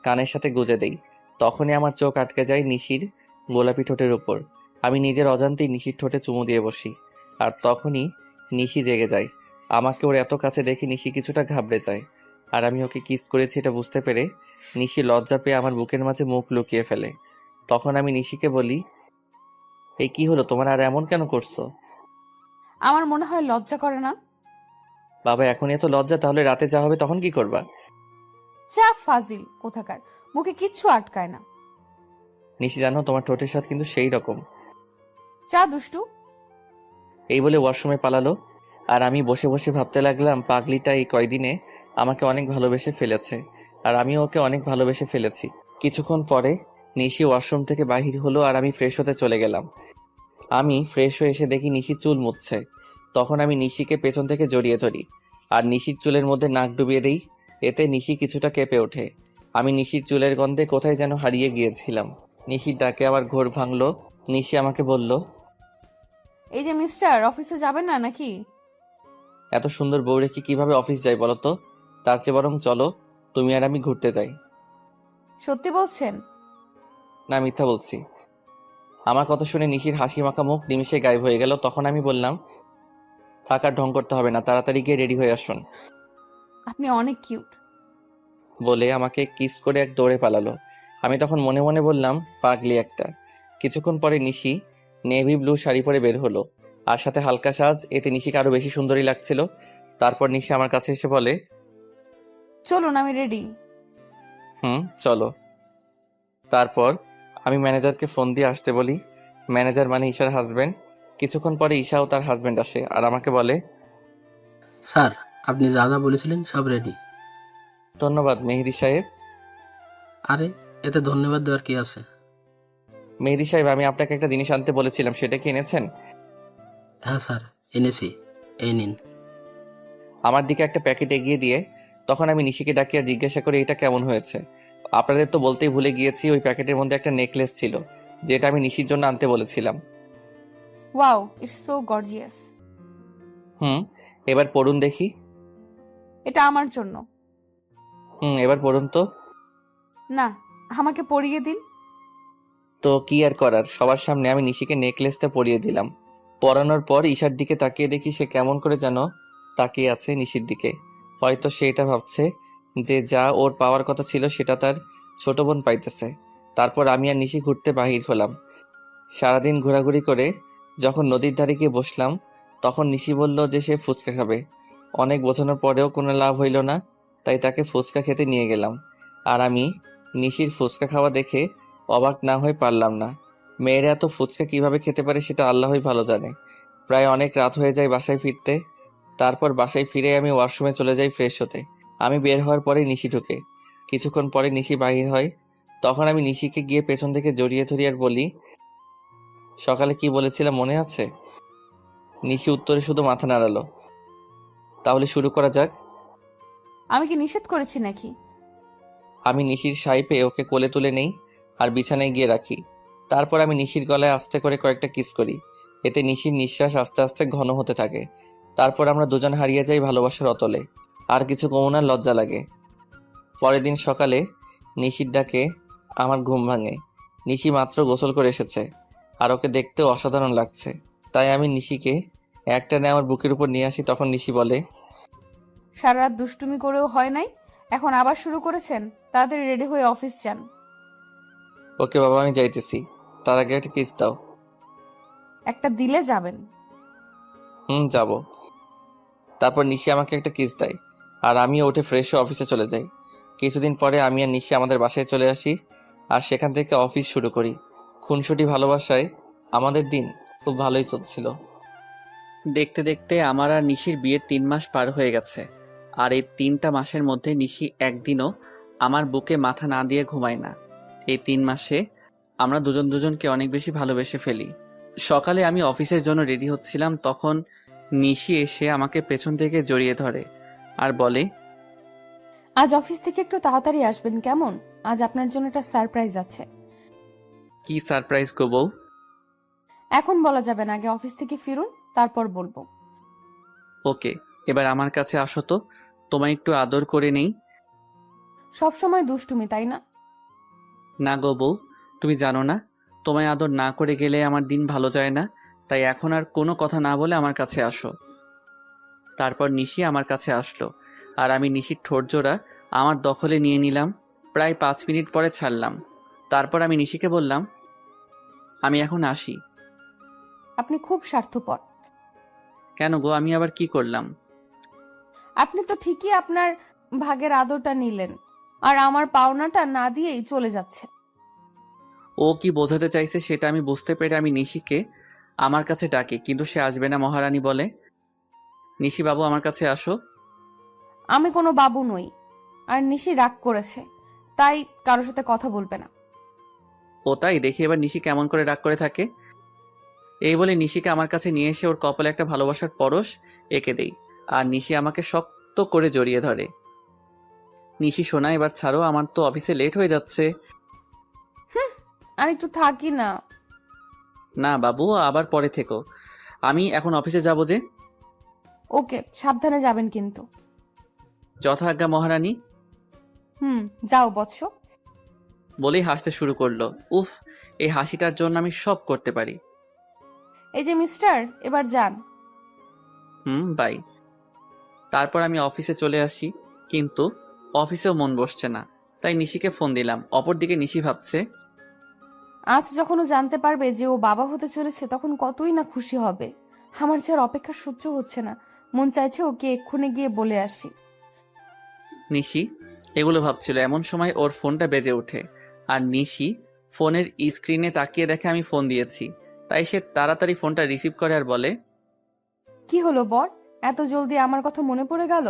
কানের সাথে গুজে দেই। তখনই আমার চোখ আটকে যায় নিশির গোলাপি ঠোঁটের উপর। আমি নিজের অজান্তেই নিশির ঠোঁটে চুমু দিয়ে বসি, আর তখনই নিশি জেগে যায়। আমাকে ওর এত কাছে দেখে নিশি কিছুটা ঘাবড়ে যায়, আর আমি ওকে কিস করেছি এটা বুঝতে পেরে নিশি লজ্জা পেয়ে আমার বুকের মাঝে মুখ লুকিয়ে ফেলে। তখন আমি নিশিকে বলি, এই কি হলো তোমার, আর এমন কেন করছো? আমার মনে হয় লজ্জা করে না। বাবা, এখন এত লজ্জা, তাহলে রাতে যা হবে তখন কি করবা? চা ফাজিল কোথাকার, মুখে কিচ্ছু আটকায় না। নিশি জানো, তোমার ঠোঁটের স্বাদ কিন্তু সেই রকম। চা দুষ্টু। এই বলে ওয়াশরুমে পালালো। আর আমি বসে বসে ভাবতে লাগলাম, পাগলিটা এই কয়দিনে আমাকে অনেক ভালোবেসে ফেলেছে, আর আমিও ওকে অনেক ভালোবেসে ফেলেছি। কিছুক্ষণ পরে নিশি ওয়াশরুম থেকে বাহির হলো, আর আমি ফ্রেশ হতে চলে গেলাম। আমি ফ্রেশ হয়ে এসে দেখি নিশি চুল মুছছে। তখন আমি নিশিকে পেছন থেকে জড়িয়ে ধরি, আর নিশির চুলের মধ্যে নাক ডুবিয়ে দিই। এতে নিশি কিছুটা কেঁপে ওঠে। আমি নিশির চুলের গন্ধে কোথায় যেন হারিয়ে গিয়েছিলাম। নিশির ডাকে আমার ঘোর ভাঙলো। নিশি আমাকে বলল, এই যে মিস্টার, অফিসে যাবেন না নাকি? এত সুন্দর বউ রেখে কিভাবে অফিস যাই বলো তো? তার চেয়ে বরং চলো তুমি আর আমি ঘুরতে যাই। সত্যি বলছেন? না, মিথ্যা বলছি। আমার কথা শুনে নিশির হাসি মাখা মুখ নিমিষে গায়েব হয়ে গেল। তখন আমি বললাম, থাকার ঢং করতে হবে না, তাড়াতাড়ি গিয়ে রেডি হয়ে আসুন। আপনি অনেক কিউট। বলে আমাকে কিস করে এক দৌড়ে পালালো। আমি তখন মনে মনে বললাম, পাগলি একটা। কিছুক্ষণ পরে নিশি নেভি ব্লু শাড়ি পরে বের হলো, আর সাথে হালকা সাজ। এতে নিশিকে আরো বেশি সুন্দরী লাগছিল। তারপর নিশি আমার কাছে এসে বলে, চলুন, আমি রেডি। চলো। তারপর আমি ম্যানেজারকে ফোন দিয়ে আসতে বলি। ম্যানেজার মানে ঈশার হাজবেন্ড। কিছুক্ষণ পরে ঈশা ও তার হাজবেন্ড আসে, আর আমাকে বলে, স্যার, আপনি যা যা বলেছিলেন সব রেডি। ধন্যবাদ মেহেদি সাহেব। আরে, এতে ধন্যবাদ দেওয়ার কি আছে? মেহেদি সাহেব, আমি আপনাকে একটা জিনিস আনতে বলেছিলাম, সেটা কি এনেছেন? হ্যাঁ স্যার, এনেছি। এই নিন। আমার দিকে একটা প্যাকেট এগিয়ে দিয়ে তখন আমি নিশিকে ডাকি আর জিজ্ঞাসা করি, এটা কেমন হয়েছে? আপনাদের তো বলতেই ভুলে গিয়েছি, ওই প্যাকেটের মধ্যে একটা নেকলেস ছিল, যেটা আমি নিশির জন্য আনতে বলেছিলাম। Wow, it's so gorgeous. এবার পড়ুন দেখি। এটা আমার জন্য। এবার পড়ুন তো। না, আমাকে পরিয়ে দিন। তো কি আর করার, সবার সামনে আমি নিশিকে নেকলেসটা পরিয়ে দিলাম। পরানোর পর ঈশার দিকে তাকিয়ে দেখি সে কেমন করে যেন তাকিয়ে আছে নিশির দিকে। হয়তো সে এটা ভাবছে যে যা ওর পাওয়ার কথা ছিল সেটা তার ছোট বোন পাইতেছে। তারপর আমি আর নিশি ঘুরতে বাহির হলাম। সারাদিন ঘোরাঘুরি করে যখন নদীর ধারে গিয়ে বসলাম, তখন নিশি বলল যে সে ফুচকা খাবে। অনেক বোঝানোর পরেও কোনো লাভ হইল না, তাই তাকে ফুচকা খেতে নিয়ে গেলাম। আর আমি নিশির ফুচকা খাওয়া দেখে অবাক না হয়ে পারলাম না। মেয়েরা এত ফুচকা কিভাবে খেতে পারে সেটা আল্লাহই ভালো জানে। প্রায় অনেক রাত হয়ে যায় বাসায় ফিরতে। তারপর বাসায় ফিরে আমি ওয়াশরুমে চলে যাই ফ্রেশ হতে। আমি বের হওয়ার পরে নিশি ঢুকে। কিছুক্ষণ পরে নিশি বাহির হয়। তখন আমি নিশিকে গিয়ে পেছন থেকে জড়িয়ে ধরি আর বলি, সকালে কি বলেছিলাম মনে আছে? নিশি উত্তরে শুধু মাথা নাড়ালো। তাহলে শুরু করা যাক। আমি কি নিষেধ করেছি নাকি? আমি নিশির সাই পেয়ে ওকে কোলে তুলে নেই আর বিছানায় গিয়ে রাখি। তারপর আমি নিশির গলায় আস্তে করে কয়েকটা কিস করি। এতে নিশির নিঃশ্বাস আস্তে আস্তে ঘন হতে থাকে। তারপর আমরা দুজন হারিয়ে যাই ভালোবাসার অতলে। আর কিছু কমনার লজ্জা লাগে। পরের দিন সকালে নিশির ডাকে আমার ঘুম ভাঙে। নিশি মাত্র গোসল করে এসেছে। আর ওকে দেখতেও অসাধারণ লাগছে। তাই আমি নিশিকে একটানে আমার বুকের উপর নিয়ে আসি। তখন নিশি বলে, সারা রাত দুষ্টুমি করেও হয় নাই, এখন আবার শুরু করেছেন? তাড়াতাড়ি রেডি হয়ে অফিস যান। ওকে বাবা, আমি যাইতেছি। তার আগে একটা কিস দাও। একটা দিলে যাবেন। যাব। তারপর নিশি আমাকে একটা কিস দেয় আর আমিও উঠে ফ্রেশ হয়ে অফিসে চলে যাই। কিছুদিন পরে আমি আর নিশি আমাদের বাসায় চলে আসি আর সেখান থেকে অফিস শুরু করি। খুনসুটি ভালোবাসায় আমাদের দিন খুব ভালোই চলছিল। দেখতে দেখতে আমার আর নিশির বিয়ের 3 মাস পার হয়ে গেছে। আর এই 3টা মাসের মধ্যে নিশি একদিনও আমার বুকে মাথা না দিয়ে ঘুমায় না। এই 3 মাসে আমরা দুজন দুজনকে অনেক বেশি ভালোবেসে ফেলি। সকালে আমি অফিসের জন্য রেডি হচ্ছিলাম, তখন নিশি এসে আমাকে পেছন থেকে জড়িয়ে ধরে আর বলে, আজ অফিস থেকে একটু তাড়াতাড়ি আসবেন কেমন? আজ আপনার জন্য একটা সারপ্রাইজ আছে। কি সারপ্রাইজ গো বউ? এখন বলা যাবে না, আগে অফিস থেকে ফিরুন, তারপর বলবো। ওকে, এবার আমার কাছে আসো তো, তোমায় একটু আদর করে নেই। সব সময় দুষ্টুমি, তাই না? না গো বউ, তুমি জানো না, তোমায় আদর না করে গেলে আমার দিন ভালো যায় না। তাই এখন আর কোনো কথা না বলে আমার কাছে আসো। তারপর নিশি আমার কাছে আসলো আর আমি নিশির ঠোঁট জোড়া আমার দখলে নিয়ে নিলাম। প্রায় 5 মিনিট পরে ছাড়লাম। তারপর আমি নিশিকে বললাম, আমি এখন আসি। আপনি খুব স্বার্থপর। কেন গো, আমি আবার কি করলাম? আপনি তো ঠিকই আপনার ভাগের আদরটা নিলেন, আর আমার পাওনাটা না দিয়েই চলে যাচ্ছে। ও কি বোঝাতে চাইছে সেটা আমি বুঝতে পেরে আমি নিশিকে আমার কাছে ডাকি, কিন্তু সে আসবে না। মহারানী বলে, নিশি বাবু আমার কাছে আসো। আমি কোনো বাবু নই, আর নিশি রাগ করেছে, তাই কারোর সাথে কথা বলবে না। ও তাই? দেখি এবার নিশি কেমন করে রাগ করে থাকে। এই বলে নিশিকে আমার কাছে নিয়ে এসে ওর কপালে একটা ভালোবাসার পরশ এঁকে দেই আর নিশি আমাকে শক্ত করে জড়িয়ে ধরে। নিশি শোনা, এবার ছাড়ো, আমার তো অফিসে লেট হয়ে যাচ্ছে। আর একটু থাকি না। না বাবু, আবার পরে থেকো, আমি এখন অফিসে যাব যে। ওকে, সাবধানে যাবেন কিন্তু। যথাজ্ঞা মহারানী। যাও বৎস। বলেই হাসতে শুরু করলো। উফ, এই হাসিটার জন্য আমি সব করতে পারি। এই যে মিস্টার, এবার যান। বাই। তারপর আমি অফিসে চলে আসি, কিন্তু অফিসেও মন বসছে না। তাই নিশিকে ফোন দিলাম। অপরদিকে নিশি ভাবছে, আজ যখন ও জানতে পারবে যে ও বাবা হতে চলেছে, তখন কতই না খুশি হবে। আমার যে আর অপেক্ষা সহ্য হচ্ছে না, মন চাইছে ওকে এক্ষুনি গিয়ে বলে আসি। নিশি এগুলো ভাবছিল, এমন সময় ওর ফোনটা বেজে ওঠে আর নিশি ফোনের স্ক্রিনে তাকিয়ে দেখে আমি ফোন দিয়েছি। তাই সে তাড়াতাড়ি ফোনটা রিসিভ করে আর বলে, কি হলো বর, এত জলদি আমার কথা মনে পড়ে গেল?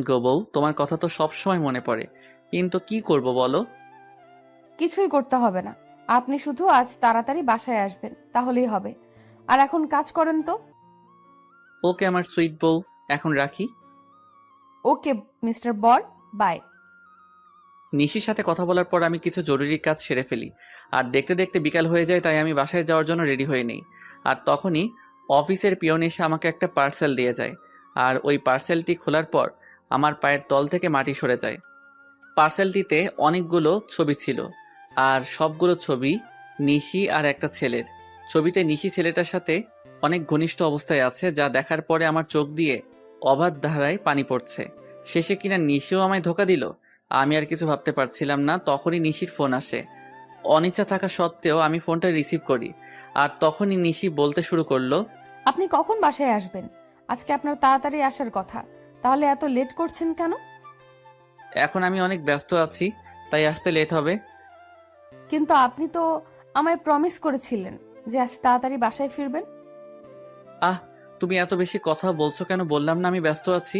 গো বউ, তোমার কথা তো সব সময় মনে পড়ে, কিন্তু কি করব বলো? কিছুই করতে হবে না, আপনি শুধু আজ তাড়াতাড়ি বাসায় আসবেন, তাহলেই হবে। আর এখন কাজ করেন তো। ওকে আমার সুইট বউ, এখন রাখি। ওকে মিস্টার বর, বাই। নিশির সাথে কথা বলার পর আমি কিছু জরুরি কাজ সেরে ফেলি আর দেখতে দেখতে বিকাল হয়ে যায়। তাই আমি বাসায় যাওয়ার জন্য রেডি হয়ে নেই। আর তখনই অফিসের পিয়ন এসে আমাকে একটা পার্সেল দিয়ে যায় আর ওই পার্সেলটি খোলার পর আমার পায়ের তল থেকে মাটি সরে যায়। পার্সেলটিতে অনেকগুলো ছবি ছিল আর সবগুলো ছবি নিশি আর একটা ছেলের। ছবিতে নিশি ছেলেটার সাথে অনেক ঘনিষ্ঠ অবস্থায় আছে, যা দেখার পরে আমার চোখ দিয়ে অবাধ ধারায় পানি পড়ছে। শেষে কিনা নিশিও আমায় ধোকা দিল। আমি আর কিছু ভাবতে পারছিলাম না। তখনই নিশির ফোন আসে। অনিচ্ছা থাকা সত্ত্বেও আমি ফোনটা রিসিভ করি আর তখনই নিশি বলতে শুরু করলো, আপনি কখন বাসায় আসবেন? আজকে আপনার তাড়াতাড়ি আসার কথা, তাহলে এত লেট করছেন কেন? এখন আমি অনেক ব্যস্ত আছি, তাই আসতে লেট হবে। কিন্তু আপনি তো আমায় প্রমিস করেছিলেন যে আজ তাড়াতাড়ি বাসায় ফিরবেন। তুমি এত বেশি কথা বলছো কেন? বললাম না আমি ব্যস্ত আছি,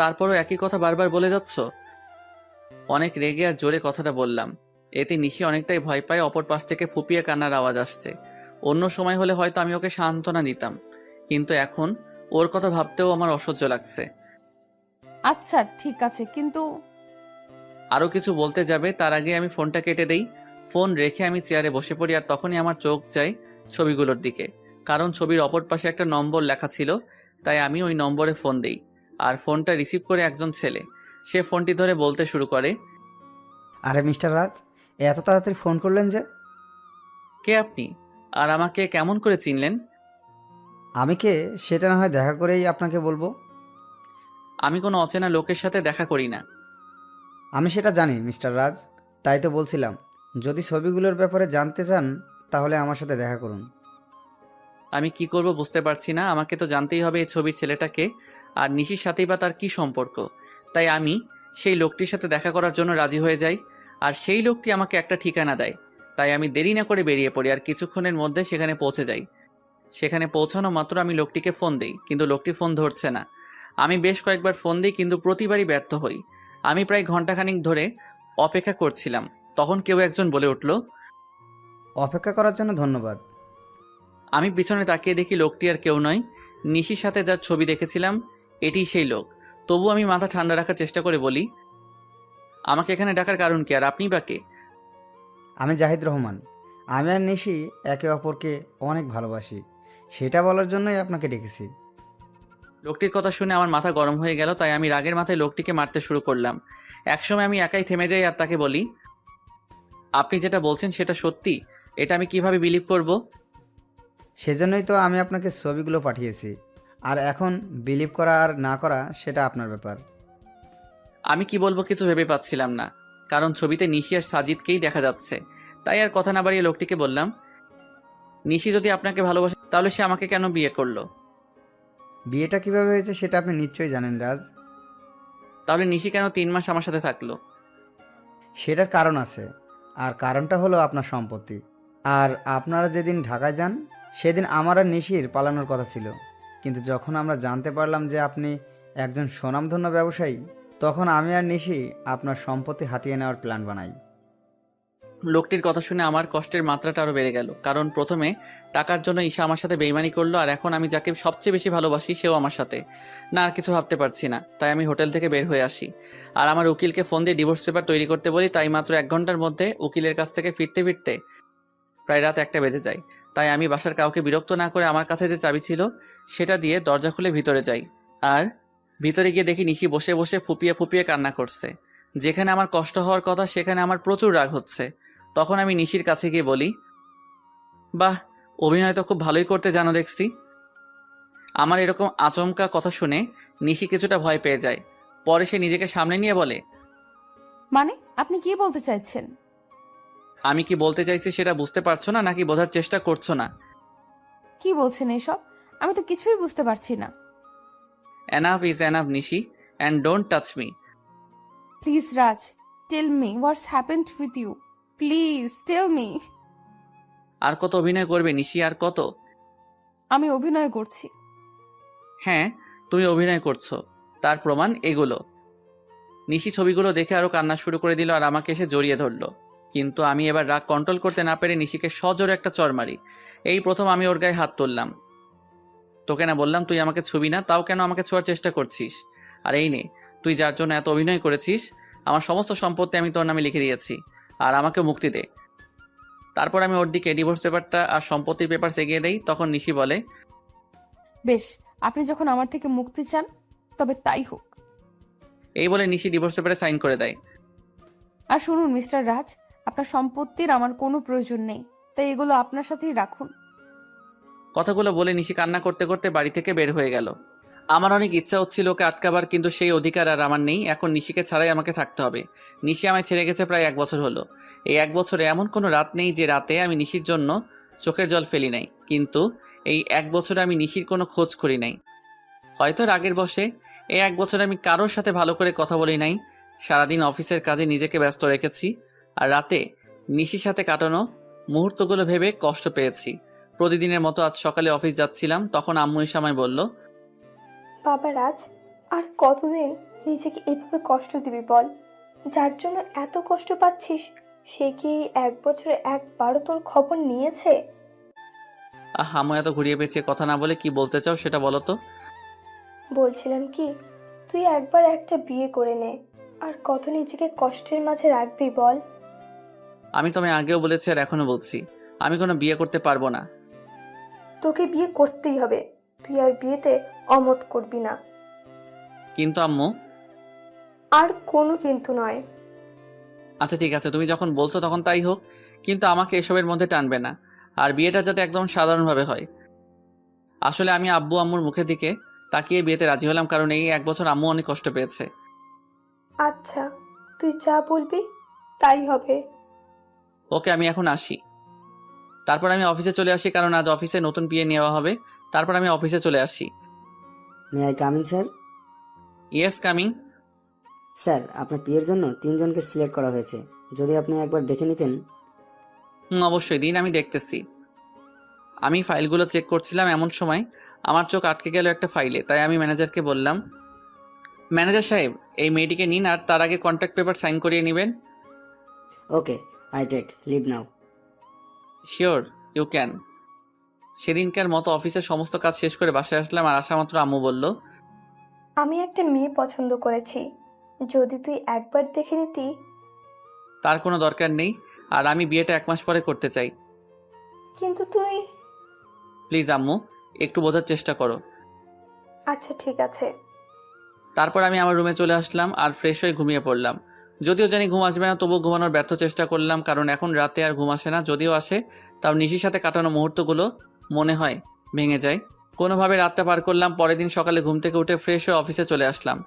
তারপরও একই কথা বারবার বলে যাচ্ছ। অনেক রেগে আর জোরে কথাটা বললাম। এতে নিশি অনেকটাই ভয় পায়। অপর পাশ থেকে ফুপিয়ে কান্নার আওয়াজ আসছে। অন্য সময় হলে হয়তো আমি ওকে সান্ত্বনা দিতাম, কিন্তু এখন ওর কথা ভাবতেও আমার অসহ্য লাগছে। আচ্ছা ঠিক আছে, কিন্তু আরও কিছু বলতে যাবে তার আগে আমি ফোনটা কেটে দেই। ফোন রেখে আমি চেয়ারে বসে পড়ি আর তখনই আমার চোখ যায় ছবিগুলোর দিকে, কারণ ছবির অপর পাশে একটা নম্বর লেখা ছিল। তাই আমি ওই নম্বরে ফোন দেই আর ফোনটা রিসিভ করে একজন ছেলে। সে ফোনটি ধরে বলতে শুরু করে, আরে মিস্টার রাজ, এত তাড়াতাড়ি ফোন করলেন যে? কে আপনি? আর আমাকে কেমন করে চিনলেন? আমি কে সেটা না হয় দেখা করেই আপনাকে বলবো। আমি কোনো অচেনা লোকের সাথে দেখা করি না। আমি সেটা জানি মিস্টার রাজ, তাই তো বলছিলাম যদি ছবিগুলোর ব্যাপারে জানতে চান তাহলে আমার সাথে দেখা করুন। আমি কি করব বুঝতে পারছি না। আমাকে তো জানতেই হবে এই ছবির ছেলেটাকে, আর নিশির সাথেই বা তার কি সম্পর্ক। তাই আমি সেই লোকটির সাথে দেখা করার জন্য রাজি হয়ে যাই, আর সেই লোকটি আমাকে একটা ঠিকানা দেয়। তাই আমি দেরি না করে বেরিয়ে পড়ি, আর কিছুক্ষণের মধ্যে সেখানে পৌঁছে যাই। সেখানে পৌঁছানো মাত্র আমি লোকটিকে ফোন দিই, কিন্তু লোকটি ফোন ধরছে না। আমি বেশ কয়েকবার ফোন দিই, কিন্তু প্রতিবারই ব্যর্থ হই। আমি প্রায় ঘন্টাখানিক ধরে অপেক্ষা করছিলাম। তখন কেউ একজন বলে উঠল। অপেক্ষা করার জন্য ধন্যবাদ। আমি পিছনে তাকিয়ে দেখি লোকটি আর কেউ নয়, নিশির সাথে যার ছবি দেখেছিলাম এটিই সেই লোক। তবু আমি মাথা ঠান্ডা রাখার চেষ্টা করে বলি, আমাকে এখানে ডাকার কারণ কি, আর আপনি বা কে? আমি জাহিদ রহমান। আমি আর নিশি একে অপরকে অনেক ভালোবাসি, সেটা বলার জন্যই আপনাকে ডেকেছি। লোকটির কথা শুনে আমার মাথা গরম হয়ে গেল, তাই আমি রাগের মাথায় লোকটিকে মারতে শুরু করলাম। একসময় আমি একাই থেমে যাই আর তাকে বলি, আপনি যেটা বলছেন সেটা সত্যি? এটা আমি কিভাবে বিলিভ করব? সেজন্যই তো আমি আপনাকে ছবিগুলো পাঠিয়েছি, আর এখন বিলিভ করা আর না করা সেটা আপনার ব্যাপার। আমি কি বলবো কিছু ভেবে পাচ্ছিলাম না, কারণ ছবিতে নিশি আর সাজিদকেই দেখা যাচ্ছে। তাই আর কথা না বাড়িয়ে লোকটিকে বললাম, নিশি যদি আপনাকে ভালোবাসে তাহলে সে আমাকে কেন বিয়ে করলো? বিয়েটা কিভাবে হয়েছে সেটা আপনি নিশ্চয়ই জানেন রাজ। তাহলে নিশি কেন 3 মাস আমার সাথে থাকলো? সেটার কারণ আছে, আর কারণটা হলো আপনার সম্পত্তি। আর আপনারা যেদিন ঢাকায় যান সেদিন আমার আর নিশির পালানোর কথা ছিল, কিন্তু যখন আমরা জানতে পারলাম যে আপনি একজন স্বনামধন্য ব্যবসায়ী, তখন আমি আর নিশি আপনার সম্পত্তি হাতিয়ে নেওয়ার প্ল্যান বানাই। লোকটির কথা শুনে আমার কষ্টের মাত্রাটা আরো বেড়ে গেল, কারণ প্রথমে টাকার জন্য ঈশা আমার সাথে বেইমানি করলো, আর এখন আমি যাকে সবচেয়ে বেশি ভালোবাসি সেও আমার সাথে। না, আর কিছু ভাবতে পারছি না। তাই আমি হোটেল থেকে বের হয়ে আসি, আর আমার উকিলকে ফোন দিয়ে ডিভোর্স পেপার তৈরি করতে বলি। তাই মাত্র 1 ঘন্টার মধ্যে উকিলের কাছ থেকে ফিরতে ফিরতে প্রায় রাত 1টা বেজে যায়। তাই আমি বাসার কাউকে বিরক্ত না করে আমার কাছে যে চাবি ছিল সেটা দিয়ে দরজা খুলে ভিতরে যাই, আর ভিতরে গিয়ে দেখি নিশি বসে বসে ফুপিয়ে ফুপিয়ে কান্না করছে। যেখানে আমার কষ্ট হওয়ার কথা সেখানে আমার প্রচুর রাগ হচ্ছে। তখন আমি নিশির কাছে গিয়ে বলি, বাহ, অভিনয় তো খুব ভালোই করতে জানো দেখছি। আমার এরকম আচমকা কথা শুনে নিশি কিছুটা ভয় পেয়ে যায়। পরে সে নিজেকে সামনে নিয়ে বলে, মানে আপনি কি বলতে চাইছেন? আমি কি বলতে চাইছি সেটা বুঝতে পারছো না, নাকি বোঝার চেষ্টা করছো না? কি বলছেন এসব? আমি তো কিছুই বুঝতে পারছি না। Enough is enough Nishi, and don't touch me. Please Raj, tell me what's happened with you. Please tell me. আর কত অভিনয় করবে নিশি, আর কত? আমি অভিনয় করছি। হ্যাঁ, তুমি অভিনয় করছো, তার প্রমাণ এগুলো। নিশি ছবিগুলো দেখে আরো কান্না শুরু করে দিল, আর আমাকে এসে জড়িয়ে ধরলো। কিন্তু আমি এবার রাগ কন্ট্রোল করতে না পেরে নিশিকে সজোরে একটা চড় মারি। এই প্রথম আমি ওর গায়ে হাত তুললাম। তোকে না বললাম তুই আমাকে ছবি না, তাও কেন আমাকে ছোঁয়ার চেষ্টা করছিস? আর এই নে, তুই যার জন্য এত অভিনয় করেছিস, আমার সমস্ত সম্পত্তি আমি তোর নামে লিখে দিয়েছি, আর আমাকে মুক্তি দে। তারপর আমি ওর দিকে ডিভোর্স পেপারটা আর সম্পত্তির পেপার এগিয়ে দেই। তখন নিশি বলে, বেশ, আপনি যখন আমার থেকে মুক্তি চান তবে তাই হোক। এই বলে নিশি ডিভোর্স পেপারে সাইন করে দেয়। আর শুনুন মিস্টার রাজ, আপনার সম্পত্তির আমার কোনো প্রয়োজন নেই, তাই এগুলো আপনার সাথেই রাখুন। কথাগুলো বলে নিশি কান্না করতে করতে বাড়ি থেকে বের হয়ে গেল। আমার অনেক ইচ্ছা হচ্ছিল ওকে আটকাবার, কিন্তু সেই অধিকার আর আমার নেই। এখন নিশিকে ছাড়াই আমাকে থাকতে হবে। নিশি আমায় ছেড়ে গেছে প্রায় 1 বছর হলো। এই 1 বছরে এমন কোনো রাত নেই যে রাতে আমি নিশির জন্য চোখের জল ফেলি নাই, কিন্তু এই 1 বছরে আমি নিশির কোনো খোঁজ করি নাই। হয়তো রাগের বশে এই 1 বছরে আমি কারোর সাথে ভালো করে কথা বলি নাই। সারাদিন অফিসের কাজে নিজেকে ব্যস্ত রেখেছি, আর রাতে নিশির সাথে কাটানো মুহূর্তগুলো ভেবে কষ্ট পেয়েছি। প্রতিদিনের মতো আজ সকালে অফিস যাচ্ছিলাম, তখন আম্মু এসে আমায় বলল, বাবা রাজ, আর কতদিন নিজেকে এভাবে কষ্ট দিবি বল? যার জন্য এত কষ্ট পাচ্ছিস সে কি 1 বছরে একবারও তোর খবর নিয়েছে? আম্মু এত ঘুরিয়ে পেঁচিয়ে কথা না বলে কি বলতে চাও সেটা বলো তো। বলছিলাম কি, তুই একবার একটা বিয়ে করে নে, আর কত নিজেকে কষ্টের মাঝে রাখবি বল? আমি তোমায় আগেও বলেছি আর এখনো বলছি, আমি কোনো বিয়ে করতে পারবো না। তোকে বিয়ে করতেই হবে, তুই আর বিয়েতে অমত করবি না। কিন্তু আম্মু। আর কোনো কিন্তু নয়। আচ্ছা ঠিক আছে, তুমি যখন বলছো তখন তাই হোক, কিন্তু আমাকে এসবের মধ্যে টানবে না। আর বিয়েটা যাতে একদম সাধারণভাবে হয়। আসলে আমি আব্বু আম্মুর মুখের দিকে তাকিয়ে বিয়েতে রাজি হলাম, কারণ এই 1 বছর আম্মু অনেক কষ্ট পেয়েছে। আচ্ছা, তুই যা বলবি তাই হবে। ওকে, আমি এখন আসি। তারপর আমি অফিসে চলে আসি, কারণ আজ অফিসে নতুন বিয়ে নেওয়া হবে। তারপর আমি অফিসে চলে আসি। May I coming sir? Yes, coming. Sir, আপনার বিয়ের জন্য 3 জনকে সিলেক্ট করা হয়েছে, যদি আপনি একবার দেখে নিতেন। অবশ্যই দিন, আমি দেখতেছি। আমি ফাইলগুলো চেক করছিলাম, এমন সময় আমার চোখ আটকে গেল একটা ফাইলে। তাই আমি ম্যানেজারকে বললাম, ম্যানেজার সাহেব, এই মেয়েটিকে নিন, আর তার আগে কন্ট্রাক্ট পেপার সাইন করিয়ে নেবেন। Okay, I take leave now. Sure, you can. সেদিনকার মতো অফিসের সমস্ত কাজ শেষ করে বাসায় আসলাম, আর আসা মাত্র আম্মু বলল, আমি একটা মেয়ে পছন্দ করেছি, যদি তুই একবার দেখে নিতি। তার কোনো দরকার নেই, আর আমি বিয়েটা 1 মাস পরে করতে চাই। কিন্তু তুই। প্লিজ আম্মু, একটু বোঝার চেষ্টা করো। আচ্ছা ঠিক আছে। তারপর আমি আমার রুমে চলে আসলাম আর ফ্রেশ হয়ে ঘুমিয়ে পড়লাম। যদিও জানি ঘুম আসবে না, তবুও ঘুমানোর ব্যর্থ চেষ্টা করলাম, কারণ এখন রাতে আর ঘুম আসে না। যদিও আসে, তাও নিশির সাথে কাটানো মুহূর্তগুলো মনে হয় ভেঙে যায়। কোনোভাবে রাতটা পার করলাম। পরের দিন সকালে ঘুম থেকে উঠে ফ্রেশ হয়ে অফিসে চলে আসলাম।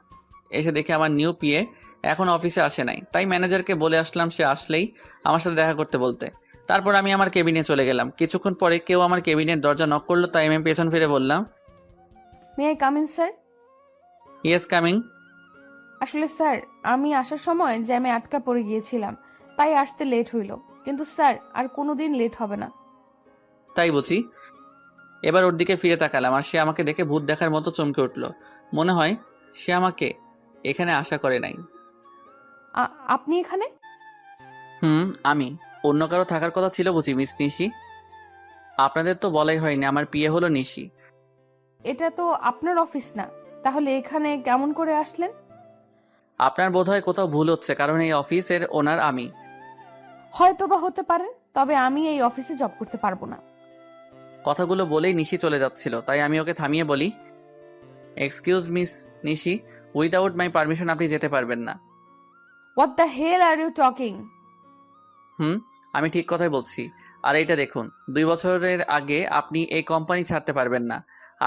এসে দেখে আমার নিউ পিএ এখন অফিসে আসে নাই, তাই ম্যানেজারকে বলে আসলাম সে আসলেই আমার সাথে দেখা করতে বলতে। তারপর আমি আমার কেবিনে চলে গেলাম। কিছুক্ষণ পরে কেউ আমার কেবিনের দরজা নক করলো, তাই আমি পেছন ফিরে বললাম, may I come in sir? Yes, coming. আসলে স্যার, আমি আসার সময় জ্যামে আটকা পড়ে গিয়েছিলাম, তাই আসতে লেট হইল। কিন্তু স্যার, আর কোনোদিন লেট হবে না। তাই বুঝি? এবার ওর দিকে ফিরে তাকালাম, আর সে আমাকে দেখে ভূত দেখার মতো চমকে উঠল। মনে হয় সে আমাকে এখানে আশা করে নাই। আপনি এখানে? আমি। অন্য কারো থাকার কথা ছিল বুঝি মিস নিশি? আপনাদের তো বলাই হয়নি আমার পিএ হলো নিশি। এটা তো আপনার অফিস না, তাহলে এখানে কেমন করে আসলেন? আপনার বোধহয় কোথাও ভুল হচ্ছে, কারণ এই অফিসের ওনার আমি। হয়তো বা হতে পারে, তবে আমি এই অফিসে জব করতে পারবো না। কথাগুলো বলেই নিশি চলে যাচ্ছিল, তাই আমি ওকে থামিয়ে বলি, excuse miss Nishi, without my permission আপনি যেতে পারবেন না। What the hell are you talking? আমি ঠিক কথাই বলছি। আর এইটা দেখুন, 2 বছরের আগে আপনি এই কোম্পানি ছাড়তে পারবেন না,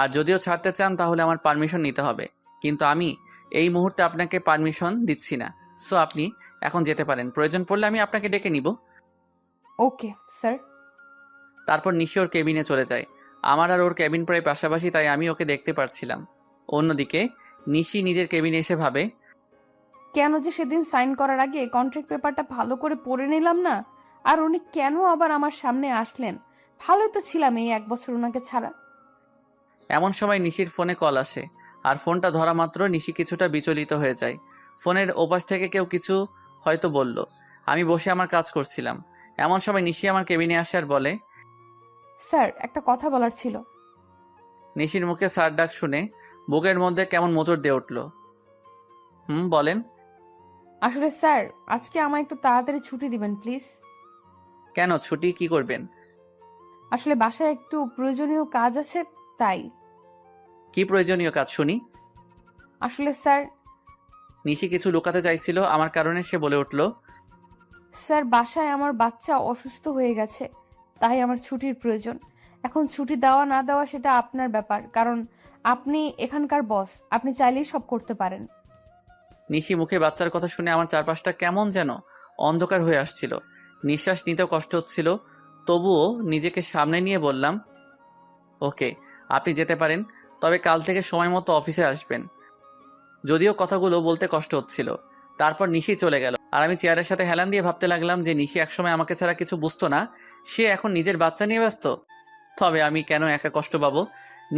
আর যদিও ছাড়তে চান তাহলে আমার পারমিশন নিতে হবে। কিন্তু আমি এই মুহূর্তে আপনাকে পারমিশন দিচ্ছি না। সো আপনি এখন যেতে পারেন, প্রয়োজন পড়লে আমি আপনাকে ডেকে নিব। Okay sir. তারপর নিশি ওর কেবিনে চলে যায়। আমার আর ওর কেবিন প্রায় পাশাপাশি, তাই আমি ওকে দেখতে পারছিলাম। অন্যদিকে নিশি নিজের কেবিনে এসে ভাবে, কেন যে সেদিন সাইন করার আগে কন্ট্রাক্ট পেপারটা ভালো করে পড়ে নিলাম না, আর উনি কেন আবার আমার সামনে আসলেন? ভালোই তো ছিলাম এই 1 বছর ওনাকে ছাড়া। এমন সময় নিশির ফোনে কল আসে, আর ফোনটা ধরা মাত্র নিশি কিছুটা বিচলিত হয়ে যায়। ফোনের ওপাশ থেকে কেউ কিছু হয়তো বলল। আমি বসে আমার কাজ করছিলাম। এমন সময় নিশি আমার কেবিনে আসে আর বলে, স্যার, একটা কথা বলার ছিল। নিশির মুখে স্যার ডাক শুনে বুকের মধ্যে কেমন মোচড় দিয়ে উঠল। বলেন। আসলে স্যার, আজকে আমায় একটু তাড়াতাড়ি ছুটি দিবেন প্লিজ। কেন, ছুটি কি করবেন? আসলে বাসায় একটু প্রয়োজনীয় কাজ আছে, তাই। কি প্রয়োজনীয় কাজ শুনি? আসলে স্যার। নিশি কিছু লুকাতে চাইছিল আমার কারণে, সে বলে উঠল, স্যার, বাসায় আমার বাচ্চা অসুস্থ হয়ে গেছে, তাই আমার ছুটির প্রয়োজন। এখন ছুটি দেওয়া না দেওয়া সেটা আপনার ব্যাপার, কারণ আপনি এখানকার বস, আপনি চাইলেই সব করতে পারেন। নিশি মুখে বাচ্চার কথা শুনে আমার চারপাশটা কেমন যেন অন্ধকার হয়ে আসছিল। নিঃশ্বাস নিতেও কষ্ট হচ্ছিল। তবুও নিজেকে সামনে নিয়ে বললাম, ওকে, আপনি যেতে পারেন, তবে কাল থেকে সময় মতো অফিসে আসবেন। যদিও কথাগুলো বলতে কষ্ট হচ্ছিল। তারপর নিশি চলে গেল, আর আমি চেয়ারের সাথে হেলান দিয়ে ভাবতে লাগলাম যে নিশি একসময় আমাকে ছাড়া কিছু বুঝতো না, সে এখন নিজের বাচ্চা নিয়ে ব্যস্ত। তবে আমি কেন একা কষ্ট পাবো?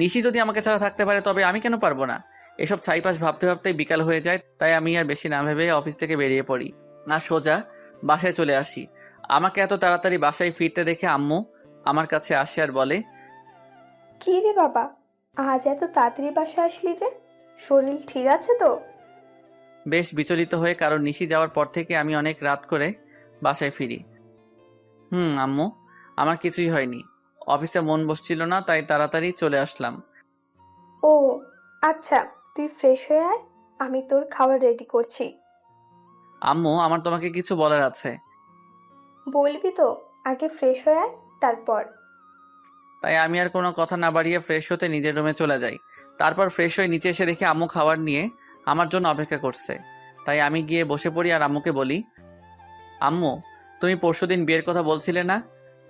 নিশি যদি আমাকে ছাড়া থাকতে পারে, তবে আমি কেন পারবো না? এসব ছাইপাশ ভাবতে ভাবতেই বিকাল হয়ে যায়, তাই আমি আর বেশি না ভেবে অফিস থেকে বেরিয়ে পড়ি আর সোজা বাসায় চলে আসি। আমাকে এত তাড়াতাড়ি বাসায় ফিরতে দেখে আম্মু আমার কাছে আসে আর বলে, কি রে বাবা, আজ এত তাড়াতাড়ি বাসায় আসলি যে? শরীর ঠিক আছে তো? বেশ বিচলিত হয়ে, কারণ নিশি যাওয়ার পর থেকে আমি অনেক রাত করে বাসায় ফিরি। আম্মু, আমার কিছুই হয়নি। অফিসে মন বসছিল না, তাই তাড়াতাড়ি চলে আসলাম। ও আচ্ছা, তুই ফ্রেশ হয়ে আয়, আমি তোর খাবার রেডি করছি। আম্মু, আমার তোমাকে কিছু বলার আছে। বলবি তো? আগে ফ্রেশ হয়ে আয়, তারপর। তাই আমি আর কোনো কথা না বাড়িয়ে ফ্রেশ হতে নিজের রুমে চলে যাই। তারপর ফ্রেশ হয়ে নিচে এসে দেখি আম্মু খাবার নিয়ে আমার জন্য অপেক্ষা করছে। তাই আমি গিয়ে বসে পড়ি আর আম্মুকে বলি, আম্মু, তুমি পরশুদিন বিয়ের কথা বলছিলে না?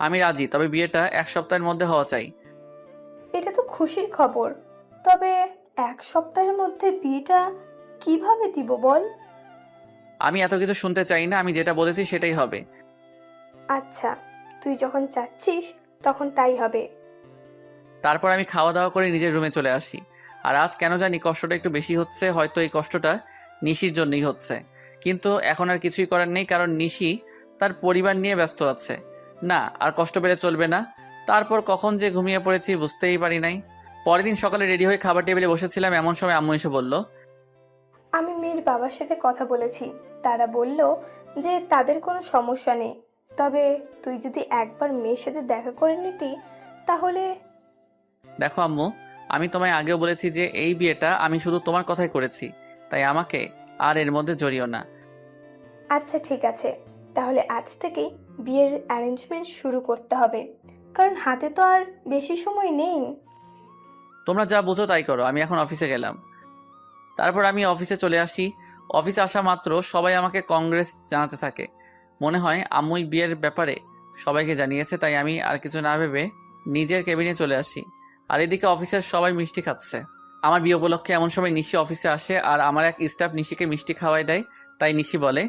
আমি রাজি, তবে বিয়েটা 1 সপ্তাহের মধ্যে হওয়া চাই। এটা তো খুশির খবর, তবে 1 সপ্তাহের মধ্যে বিয়েটা কিভাবে দিব বল? আমি এত কিছু শুনতে চাই না, আমি যেটা বলেছি সেটাই হবে। আচ্ছা, তুই যখন চাচ্ছিস তখন তাই হবে। তারপর আমি খাওয়া দাওয়া করে নিজের রুমে চলে আসি। আর আজ কেন জানি কষ্টটা একটু বেশি হচ্ছে, হয়তো এই কষ্টটা নিশির জন্যই হচ্ছে। কিন্তু এখন আর কিছুই করার নেই, কারণ নিশি তার পরিবার নিয়ে ব্যস্ত আছে। না, আর কষ্ট পেলে চলবে না। তারপর কখন যে ঘুমিয়ে পড়েছি বুঝতেই পারি নাই। পরের দিন সকালে রেডি হয়ে খাবার টেবিলে বসেছিলাম, এমন সময় আম্মু এসে বলল, আমি মেয়ের বাবার সাথে কথা বলেছি, তারা বলল যে তাদের কোনো সমস্যা নেই, তবে তুই যদি একবার মেয়ের সাথে দেখা করে নিতি তাহলে। দেখো আম্মু, আমি তোমায় আগেও বলেছি যে এই বিয়েটা আমি শুধু তোমার কথাই করেছি, তাই আমাকে আর এর মধ্যে জড়িও না। আচ্ছা ঠিক আছে, তাহলে আজ থেকেই বিয়ের অ্যারেঞ্জমেন্ট শুরু করতে হবে, কারণ হাতে তো আর বেশি সময় নেই। তোমরা যা বুঝো তাই করো, আমি এখন অফিসে গেলাম। তারপর আমি অফিসে চলে আসি। অফিসে আসা মাত্র সবাই আমাকে কংগ্রেস জানাতে থাকে। মনে হয় আম্মুই বিয়ের ব্যাপারে সবাইকে জানিয়েছে, তাই আমি আর কিছু না ভেবে নিজের কেবিনে চলে আসি। আর এদিকে অফিসের সবাই মিষ্টি খাচ্ছে। আমার বিয়ে উপলক্ষে এমন সময় নিশি অফিসে আসে আর আমার এক স্টাফ নিশিকে মিষ্টি খাওয়াই দেয়। তাই নিশি বলে,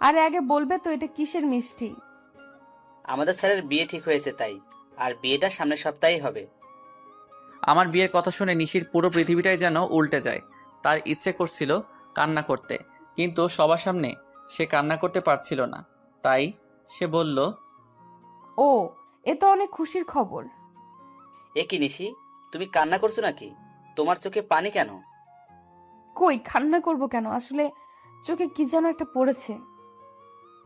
আরে আগে বলবে তো এটা কিসের মিষ্টি? আমাদের স্যারের বিয়ে ঠিক হয়েছে তাই, আর বিয়েটা সামনের সপ্তাহেই হবে। আমার বিয়ের কথা শুনে নিশির পুরো পৃথিবীটাই যেন উল্টে যায়। তার ইচ্ছে করছিল কান্না করতে, কিন্তু সবার সামনে সে কান্না করতে পারছিল না। তাই সে বলল, ও, এ তো অনেক খুশির খবর। এ কি নিশি, তুমি কান্না করছো নাকি? তোমার চোখে পানি কেন? কই, কান্না করব কেন? আসলে চোখে কি যেন একটা পড়েছে।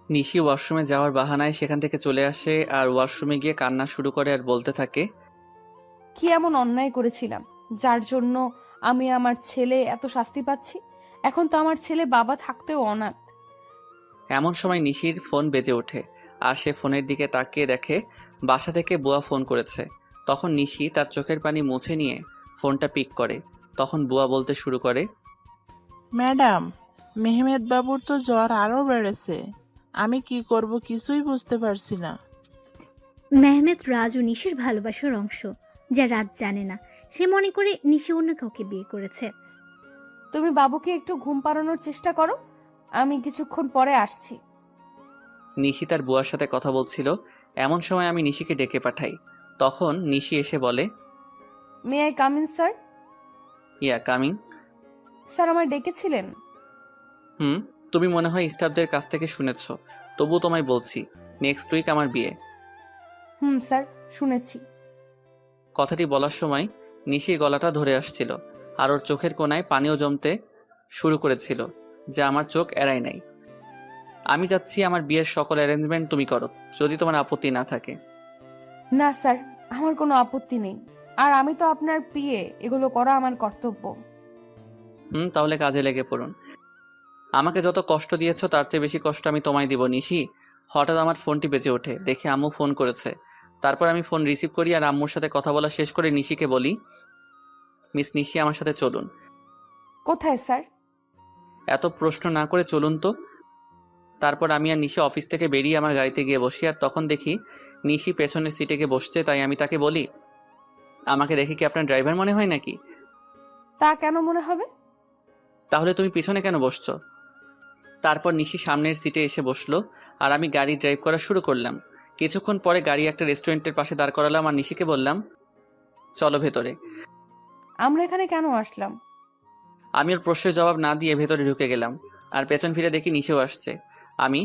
নিশি ওয়াশরুমে যাওয়ার বাহানায় সেখান থেকে চলে আসে আর ওয়াশরুমে গিয়ে কান্না শুরু করে আর বলতে থাকে, কি এমন অন্যায় করেছিলাম যার জন্য আমি আমার ছেলে এত শাস্তি পাচ্ছি? এখন তো আমার ছেলে বাবা থাকতেও অনাথ। এমন সময় নিশির ফোন বেজে ওঠে আর সে ফোনের দিকে তাকিয়ে দেখে বাসা থেকে বুয়া ফোন করেছে। তখন নিশি তার চোখের পানি মুছে নিয়ে ফোনটা পিক করে। তখন বুয়া বলতে শুরু করে, ম্যাডাম, মেহমেদ বাবুর তো জ্বর আরো বেড়েছে। আমি কি করব কিছুই বুঝতে পারছি না। মেহমেদ রাজ ও নিশির ভালোবাসার অংশ, যা রাজ জানে না। সে মনে করে নিশি অন্য কাউকে বিয়ে করেছে। তুমি বাবুকে একটু ঘুম পাড়ানোর চেষ্টা করো, আমি কিছুক্ষণ পরে আসছি। নিশি তার বুয়ার সাথে কথা বলছিল। এমন সময় আমি নিশিকে ডেকে পাঠাই। তখন নিশি এসে বলে, may I come in sir? Yeah coming. Sir আমায় ডেকেছিলেন? তুমি মনে হয় স্টাফদের কাছ থেকে শুনেছ, তবু তোমায় বলছি, নেক্সট উইক আমার বিয়ে। স্যার, শুনেছি। কথাটি বলার সময় নিশির গলাটা ধরে আসছিল আর ওর চোখের কোণায় পানিও জমতে শুরু করেছিল, যা আমার চোখ এড়ায় নাই। আমি চাচ্ছি আমার বিয়ের সকল অ্যারেঞ্জমেন্ট তুমি করো, যদি তোমার আপত্তি না থাকে। না স্যার, আমার কোনো আপত্তি নেই। আর আমি তো আপনার পিএ, এগুলো করা আমার কর্তব্য। তাহলে কাজে লেগে পড়ুন। আমাকে যত কষ্ট দিয়েছো তার চেয়ে বেশি কষ্ট আমি তোমায় দিব নিশি। হঠাৎ আমার ফোনটি বেজে ওঠে, দেখে আম্মু ফোন করেছে। তারপর আমি ফোন রিসিভ করি আর আম্মুর সাথে কথা বলা শেষ করে নিশিকে বলি, মিস নিশি, আমার সাথে চলুন। কোথায় স্যার? এত প্রশ্ন না করে চলুন তো। তারপর আমি আর নিশি অফিস থেকে বেরিয়ে আমার গাড়িতে গিয়ে বসি, আর তখন দেখি নিশি পেছনের সিটে গিয়ে বসছে। তাই আমি তাকে বলি, আমাকে দেখে কি আপনার ড্রাইভার মনে হয় নাকি? তা কেন মনে হবে? তাহলে তুমি পিছনে কেন বসছো? তারপর নিশি সামনের সিটে এসে বসলো আর আমি গাড়ি ড্রাইভ করা শুরু করলাম। কিছুক্ষণ পরে গাড়ি একটা রেস্টুরেন্টের পাশে দাঁড় করালাম আর নিশিকে বললাম, চলো ভেতরে। আমরা এখানে কেন আসলাম? আমি ওর প্রশ্নের জবাব না দিয়ে ভেতরে ঢুকে গেলাম আর পেছন ফিরে দেখি নিশিও আসছে। আমি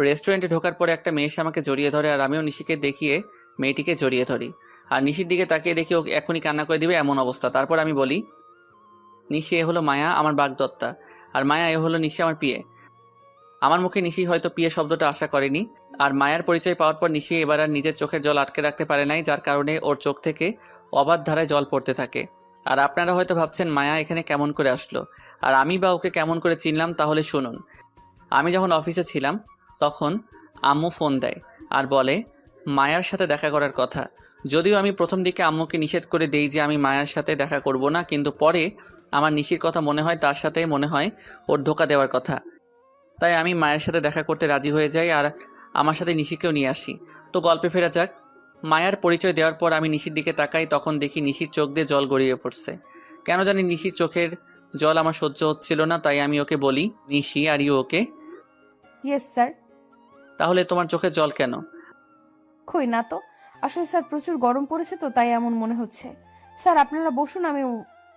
রেস্টুরেন্টে ঢোকার পরে একটা মেয়ে এসে আমাকে জড়িয়ে ধরে আর আমিও নিশিকে দেখিয়ে মেয়েটিকে জড়িয়ে ধরি। আর নিশির দিকে তাকিয়ে দেখি ও এখনই কান্না করে দিবে এমন অবস্থা। তারপর আমি বলি, নিশি, এ হলো মায়া, আমার বাগদত্তা। আর মায়া, এ হলো নিশি, আমার পিয়ে। আমার মুখে নিশি হয়তো পিয়ে শব্দটা আশা করেনি। আর মায়ার পরিচয় পাওয়ার পর নিশি এবার আর নিজের চোখের জল আটকে রাখতে পারে নাই, যার কারণে ওর চোখ থেকে অবাধ ধারায় জল পড়তে থাকে। আর আপনারা হয়তো ভাবছেন মায়া এখানে কেমন করে আসলো, আর আমি বা ওকে কেমন করে চিনলাম, তাহলে শুনুন। আমি যখন অফিসে ছিলাম তখন আম্মু ফোন দেয় আর বলে, মায়ার সাথে দেখা করার কথা। যদিও আমি প্রথম দিকে আম্মুকে নিষেধ করে দেই যে আমি মায়ার সাথে দেখা করব না, কিন্তু পরে আমার নিশির কথা মনে হয়, তার সাথে মনে হয় ওর ধোকা দেওয়ার কথা। তাই আমি মায়ের সাথে দেখা করতে রাজি হয়ে যাই আর আমার সাথে নিশিকেও নিয়ে আসি। তো গল্পে ফেরা যাক। মায়ার পরিচয় দেওয়ার পর আমি নিশির দিকে তাকাই, তখন দেখি নিশির চোখ দিয়ে জল গড়িয়ে পড়ছে। কেন জানি নিশির চোখের জল আমার সহ্য হচ্ছিল না, তাই আমি ওকে বলি, Nishi are you okay? Yes sir. তাহলে তোমার চোখে জল কেন? কই না তো, আসলে স্যার প্রচুর গরম পড়েছে তো তাই এমন মনে হচ্ছে। স্যার আপনারা বসুন, আমি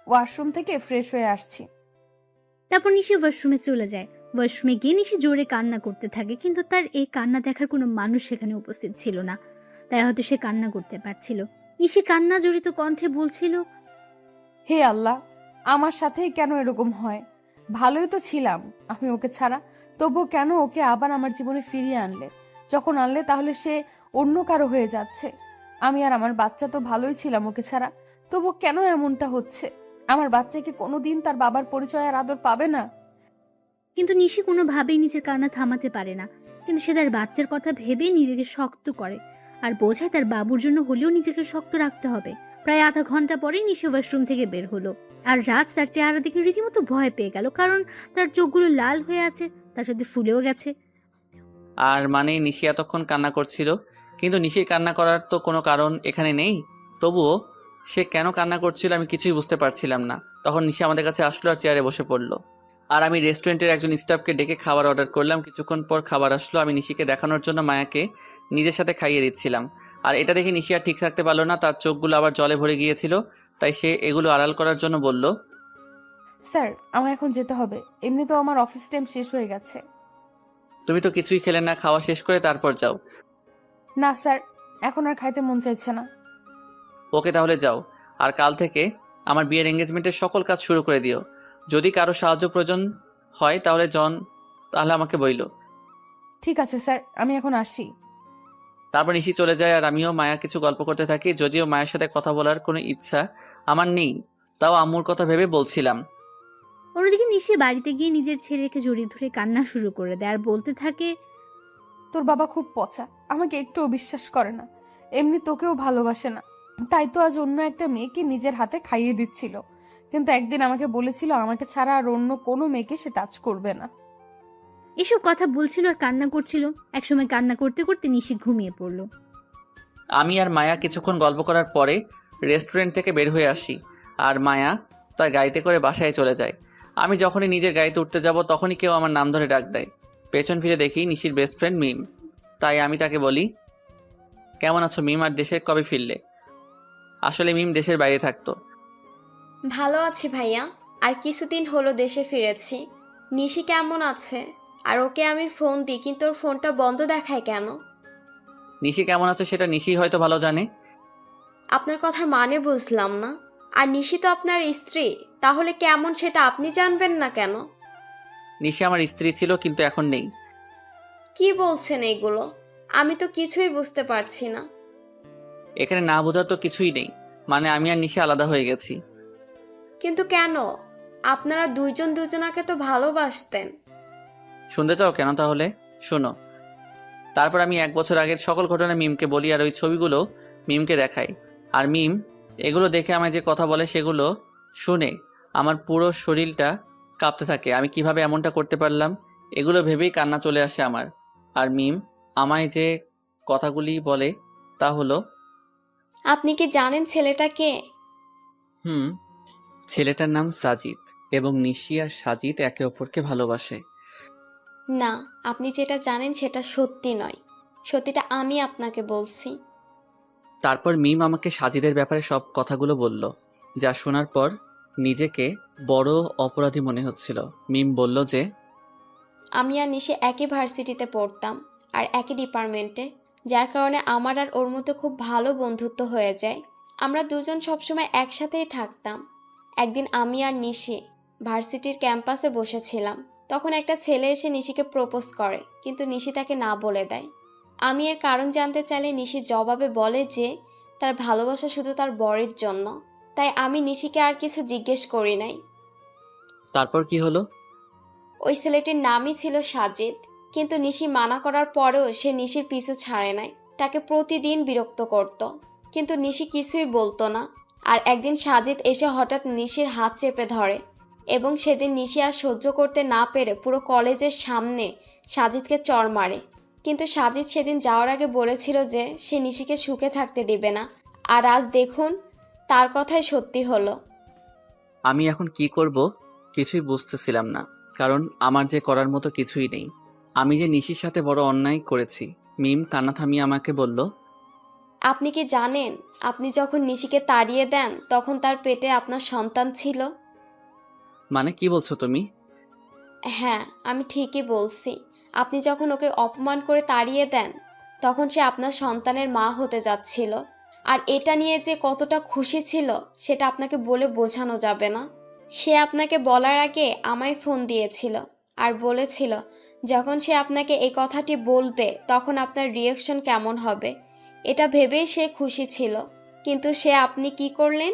ওয়াশরুম থেকে ফ্রেশ হয়ে আসছি। তারপর নিশি ওয়াশরুমে চলে যায়। ওয়াশরুমে গিয়ে নিশি জোরে কান্না করতে থাকে, কিন্তু তার এই কান্না দেখার কোনো মানুষ সেখানে উপস্থিত ছিল না, তাই হয়তো সে কান্না করতে পারছিল। নিশি কান্না জড়িত কণ্ঠে বলছিল, হে আল্লাহ, আমার সাথেই কেন এরকম হয়? ভালোই তো ছিলাম আমি ওকে ছাড়া, তবুও কেন ওকে আবার আমার জীবনে ফিরিয়ে আনলে? যখন আনলে তাহলে সে অন্য কারো হয়ে যাচ্ছে। আমি আর আমার বাচ্চা তো ভালোই ছিলাম ওকে ছাড়া, তবু কেন এমনটা হচ্ছে? আমার বাচ্চাকে কোনোদিন তার বাবার পরিচয় আর আদর পাবে না। কিন্তু নিশি কোনোভাবেই নিজের কান্না থামাতে পারে না। কিন্তু সে তার বাচ্চার কথা ভেবে নিজেকে শক্ত করে আর বোঝায় তার বাবুর জন্য হলেও নিজেকে শক্ত রাখতে হবে। প্রায় আধা ঘন্টা পরে নিশি ওয়াশরুম থেকে বের হলো, আর রাজ তার চেহারা দেখে রীতিমতো ভয় পেয়ে গেল, কারণ তার চোখগুলো লাল হয়ে আছে, তার সাথে ফুলেও গেছে। আর মানে নিশি এতক্ষণ কান্না করছিল, কিন্তু নিশির কান্না করার তো কোনো কারণ এখানে নেই। তবুও সে কেন কান্না করছিল আমি কিছুই বুঝতে পারছিলাম না। তখন নিশি আমাদের কাছে আসলো আর চেয়ারে বসে পড়লো, আর আমি রেস্টুরেন্টের একজন স্টাফকে ডেকে খাবার অর্ডার করলাম। কিছুক্ষণ পর খাবার আসলো। আমি নিশিকে দেখানোর জন্য মায়াকে নিজের সাথে খাইয়ে দিচ্ছিলাম, আর এটা দেখে নিশি আর ঠিক থাকতে পারলো না, তার চোখগুলো আবার জলে ভরে গিয়েছিল। তাই সে এগুলো আড়াল করার জন্য বলল, স্যার আমার এখন যেতে হবে, এমনিতেও আমার অফিস টাইম শেষ হয়ে গেছে। তুমি তো কিছুই খেলে না, খাওয়া শেষ করে তারপর যাও। না স্যার, এখন আর খাইতে মন চাইছে না। ওকে তাহলে যাও, আর কাল থেকে আমার বিয়ের এঙ্গেজমেন্টের সকল কাজ শুরু করে দিও। যদি কারো সাহায্য প্রয়োজন হয় তাহলে আমাকে বইলো। ঠিক আছে স্যার, আমি এখন আসি। তারপর নিশি চলে যায় আর আমিও মায়া কিছু গল্প করতে থাকি। যদিও মায়ের সাথে কথা বলার কোনো ইচ্ছা আমার নেই, তাও আম্মুর কথা ভেবে বলছিলাম। অন্যদিকে নিশি বাড়িতে গিয়ে নিজের ছেলেকে জড়িয়ে ধরে কান্না শুরু করে দেয় আর বলতে থাকে, তোর বাবা খুব পচা, আমাকে একটুও বিশ্বাস করে না, এমনি তোকেও ভালোবাসে না, তাই তো আজ অন্য একটা মেয়েকে নিজের হাতে খাইয়ে দিচ্ছিল। কিন্তু একদিন আমাকে বলেছিল আমাকে ছাড়া আর অন্য কোনো মেয়েকে সে টাচ করবে না। এসব কথা বলছিল আর কান্না করছিল। একসময় কান্না করতে করতে নিশি ঘুমিয়ে পড়ল। আমি আর মায়া কিছুক্ষণ গল্প করার পরে রেস্টুরেন্ট থেকে বের হয়ে আসি, আর মায়া তার গাড়িতে করে বাসায় চলে যায়। আমি যখনই নিজের গাড়িতে উঠতে যাব তখনই কেউ আমার নাম ধরে ডাক দেয়। পেছন ফিরে দেখি নিশির বেস্ট ফ্রেন্ড মিম। তাই আমি তাকে বলি, কেমন আছো মিম, আর দেশে কবে ফিরলে? আসলে মিম দেশের বাইরে থাকতো। ভালো আছি ভাইয়া, আর কিছুদিন হলো দেশে ফিরেছি। নিশি কেমন আছে? আর ওকে আমি ফোন দিই কিন্তু ওর ফোনটা বন্ধ দেখায় কেন? নিশি কেমন আছে সেটা নিশি হয়তো ভালো জানে। আপনার কথার মানে বুঝলাম না। আর নিশি তো আপনার স্ত্রী, তাহলে কেমন সেটা আপনি জানবেন না কেন? নিশি আমার স্ত্রী ছিল, কিন্তু এখন নেই। কি বলছেন এগুলো? আমি তো কিছুই বুঝতে পারছি না। এখানে না বোঝার তো কিছুই নেই, মানে আমি আর নিশি আলাদা হয়ে গেছি। কিন্তু কেন? আপনারা দুইজন দুজনাকে তো ভালোবাসতেন। শুনতে চাও কেন? তাহলে শোনো। তারপর আমি 1 বছর আগের সকল ঘটনা মিমকে বলি, আর ওই ছবিগুলো মিমকে দেখাই। আর মিম এগুলো দেখে আমায় যে কথা বলে সেগুলো শুনে আমার পুরো শরীরটা কাঁপতে থাকে। আমি কিভাবে এমনটা করতে পারলাম এগুলো ভেবেই কান্না চলে আসে আমার। আর মিম আমায় যে কথাগুলি বলে তা হলো, আপনি কি জানেন ছেলেটা কে? ছেলেটার নাম সাজিদ, এবং নিশি আর সাজিদ একে অপরকে ভালোবাসে। না, আপনি যেটা জানেন সেটা সত্যি নয়। সত্যিটা আমি আপনাকে বলছি। তারপর মিম আমাকে সাজিদের ব্যাপারে সব কথাগুলো বলল, যা শোনার পর নিজেকে বড় অপরাধী মনে হচ্ছিল। মিম বলল যে আমি আর নিশি একই ভার্সিটিতে পড়তাম আর একই ডিপার্টমেন্টে, যার কারণে আমার আর ওর মধ্যে খুব ভালো বন্ধুত্ব হয়ে যায়। আমরা দুজন সবসময় একসাথেই থাকতাম। একদিন আমি আর নিশি ভার্সিটির ক্যাম্পাসে বসেছিলাম, তখন একটা ছেলে এসে নিশিকে প্রপোজ করে, কিন্তু নিশি তাকে না বলে দেয়। আমি এর কারণ জানতে চাইলে নিশি জবাবে বলে যে তার ভালোবাসা শুধু তার বরের জন্য। তাই আমি নিশিকে আর কিছু জিজ্ঞেস করি নাই। তারপর কি হলো? ওই ছেলেটির নামই ছিল সাজিদ, কিন্তু নিশি মানা করার পরেও সে নিশির পিছু ছাড়ে নাই। তাকে প্রতিদিন বিরক্ত করত, কিন্তু নিশি কিছুই বলতো না। আর একদিন সাজিদ এসে হঠাৎ নিশির হাত চেপে ধরে, এবং সেদিন নিশি আর সহ্য করতে না পেরে পুরো কলেজের সামনে সাজিদকে চড় মারে। কিন্তু সাজিদ সেদিন যাওয়ার আগে বলেছিল যে সে নিশিকে সুখে থাকতে দেবে না, আর আজ দেখুন তার কথাই সত্যি হলো। আমি এখন কি করব কিছুই বুঝতেছিলাম না, কারণ আমার যে করার মতো কিছুই নেই। আমি যে নিশির সাথে বড় অন্যায় করেছি। মিম কান্না থামিয়ে আমাকে বলল, আপনি কি জানেন, আপনি যখন নিশিকে তাড়িয়ে দেন তখন তার পেটে আপনার সন্তান ছিল? মানে কি বলছো তুমি? হ্যাঁ, আমি ঠিকই বলছি। আপনি যখন ওকে অপমান করে তাড়িয়ে দেন তখন সে আপনার সন্তানের মা হতে যাচ্ছিল। আর এটা নিয়ে যে কতটা খুশি ছিল সেটা আপনাকে বলে বোঝানো যাবে না। সে আপনাকে বলার আগে আমায় ফোন দিয়েছিল আর বলেছিল যখন সে আপনাকে এই কথাটি বলবে তখন আপনার রিয়াকশন কেমন হবে, এটা ভেবেই সে খুশি ছিল। কিন্তু আপনি কি করলেন?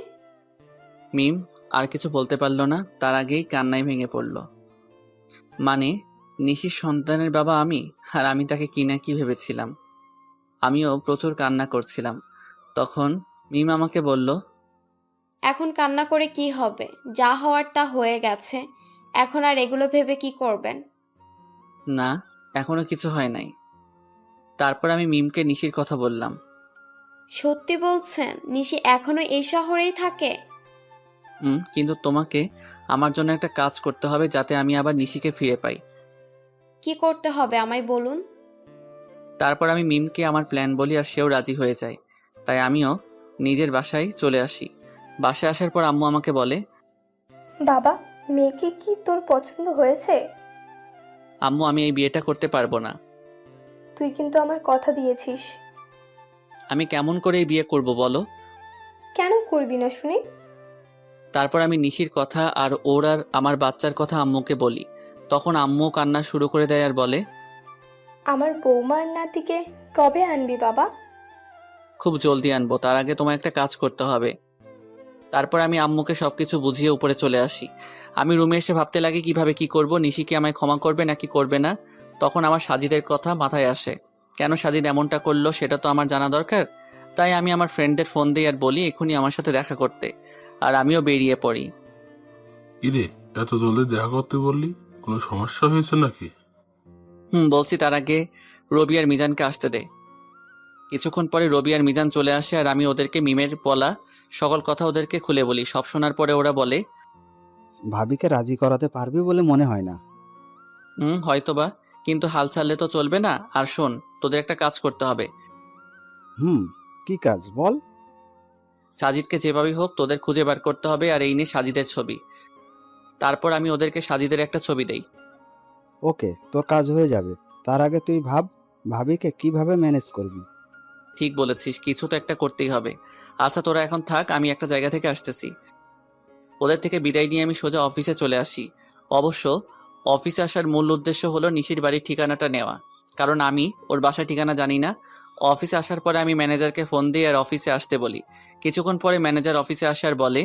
মিম আর কিছু বলতে পারল না, তার আগেই কান্নায় ভেঙে পড়ল। মানে নিশির সন্তানের বাবা আমি, আর আমি তাকে কি না কি ভেবেছিলাম। আমিও প্রচুর কান্না করছিলাম। তখন মিম আমাকে বলল, এখন কান্না করে কি হবে? যা হওয়ার তা হয়ে গেছে। এখন আর এগুলো ভেবে কি করবেন? না, এখনো কিছু হয় নাই। তারপর আমি মিমকে নিশির কথা বললাম। সত্যি বলছেন? নিশি এখনো এই শহরেই থাকে? কিন্তু তোমাকে আমার জন্য একটা কাজ করতে হবে যাতে আমি আবার নিশিকে ফিরে পাই। কি করতে হবে আমায় বলুন। তারপর আমি মিমকে আমার প্ল্যান বলি আর সেও রাজি হয়ে যায়। তাই আমিও নিজের বাসায় চলে আসি। বাসায় আসার পর আম্মু আমাকে বলে, বাবা, মেয়েকে কি তোর পছন্দ হয়েছে? আম্মু আমি এই বিয়েটা করতে পারবো না। তুই কিন্তু আমায় কথা দিয়েছিস। আমি কেমন করে এই বিয়ে করব বলো? কেন করবি না শুনি? তারপর আমি নিশির কথা আর ওর আর আমার বাচ্চার কথা আম্মুকে বলি। তখন আম্মু কান্না শুরু করে দেয় আর বলে, আমার বৌমার নাতিকে কবে আনবি বাবা? খুব জলদি আনবো, তার আগে তোমার একটা কাজ করতে হবে। তারপর আমি আম্মুকে সবকিছু বুঝিয়ে উপরে চলে আসি। আমি রুমে এসে ভাবতে লাগি কিভাবে কি করব, নিশি কি আমায় ক্ষমা করবে নাকি করবে না। তখন আমার সাজিদের কথা মাথায় আসে। কেন সাজিদ এমনটা করলো সেটা তো আমার জানা দরকার। তাই আমি আমার ফ্রেন্ডদের ফোন দিই আর বলি এখনই আমার সাথে দেখা করতে। আর আমিও বেরিয়ে পড়ি। ইরে, এত জলদি দেখা করতে বললি? কোনো সমস্যা হয়েছে নাকি? বলছি, তার আগে রবি আর মিজানকে আসতে দে। কিছুক্ষণ পরে রবি আর মিজান চলে আসে আর আমি ওদেরকে মিমের বলা সকল কথা ওদেরকে খুলে বলি। সব শোনার পরে ওরা বলে, ভাবিকে রাজি করাতে পারবি বলে মনে হয় না। হয়তোবা, কিন্তু হাল ছাড়লে তো চলবে না। আর শোন, তোদের একটা কাজ করতে হবে। কি কাজ বল? সাজিদকে যেভাবেই হোক তোদের খুঁজে বার করতে হবে, আর এই নিয়ে সাজিদের ছবি। তারপর আমি ওদেরকে সাজিদের একটা ছবি দেই। ওকে, তোর কাজ হয়ে যাবে। তার আগে তুই ভাব, ভাবিকে কিভাবে ম্যানেজ করবি। ঠিক বলেছিস, কিছু তো একটা করতেই হবে। আচ্ছা তোরা এখন থাক, আমি একটা জায়গা থেকে আসতেছি। ওদের থেকে বিদায় নিয়ে আমি সোজা অফিসে চলে আসি। অবশ্য অফিসে আসার মূল উদ্দেশ্য হলো নিশির বাড়ির ঠিকানাটা নেওয়া, কারণ আমি ওর বাসার ঠিকানা জানি না। অফিসে আসার পরে আমি ম্যানেজারকে ফোন দিই আর অফিসে আসতে বলি। কিছুক্ষণ পরে ম্যানেজার অফিসে আসে আর বলে,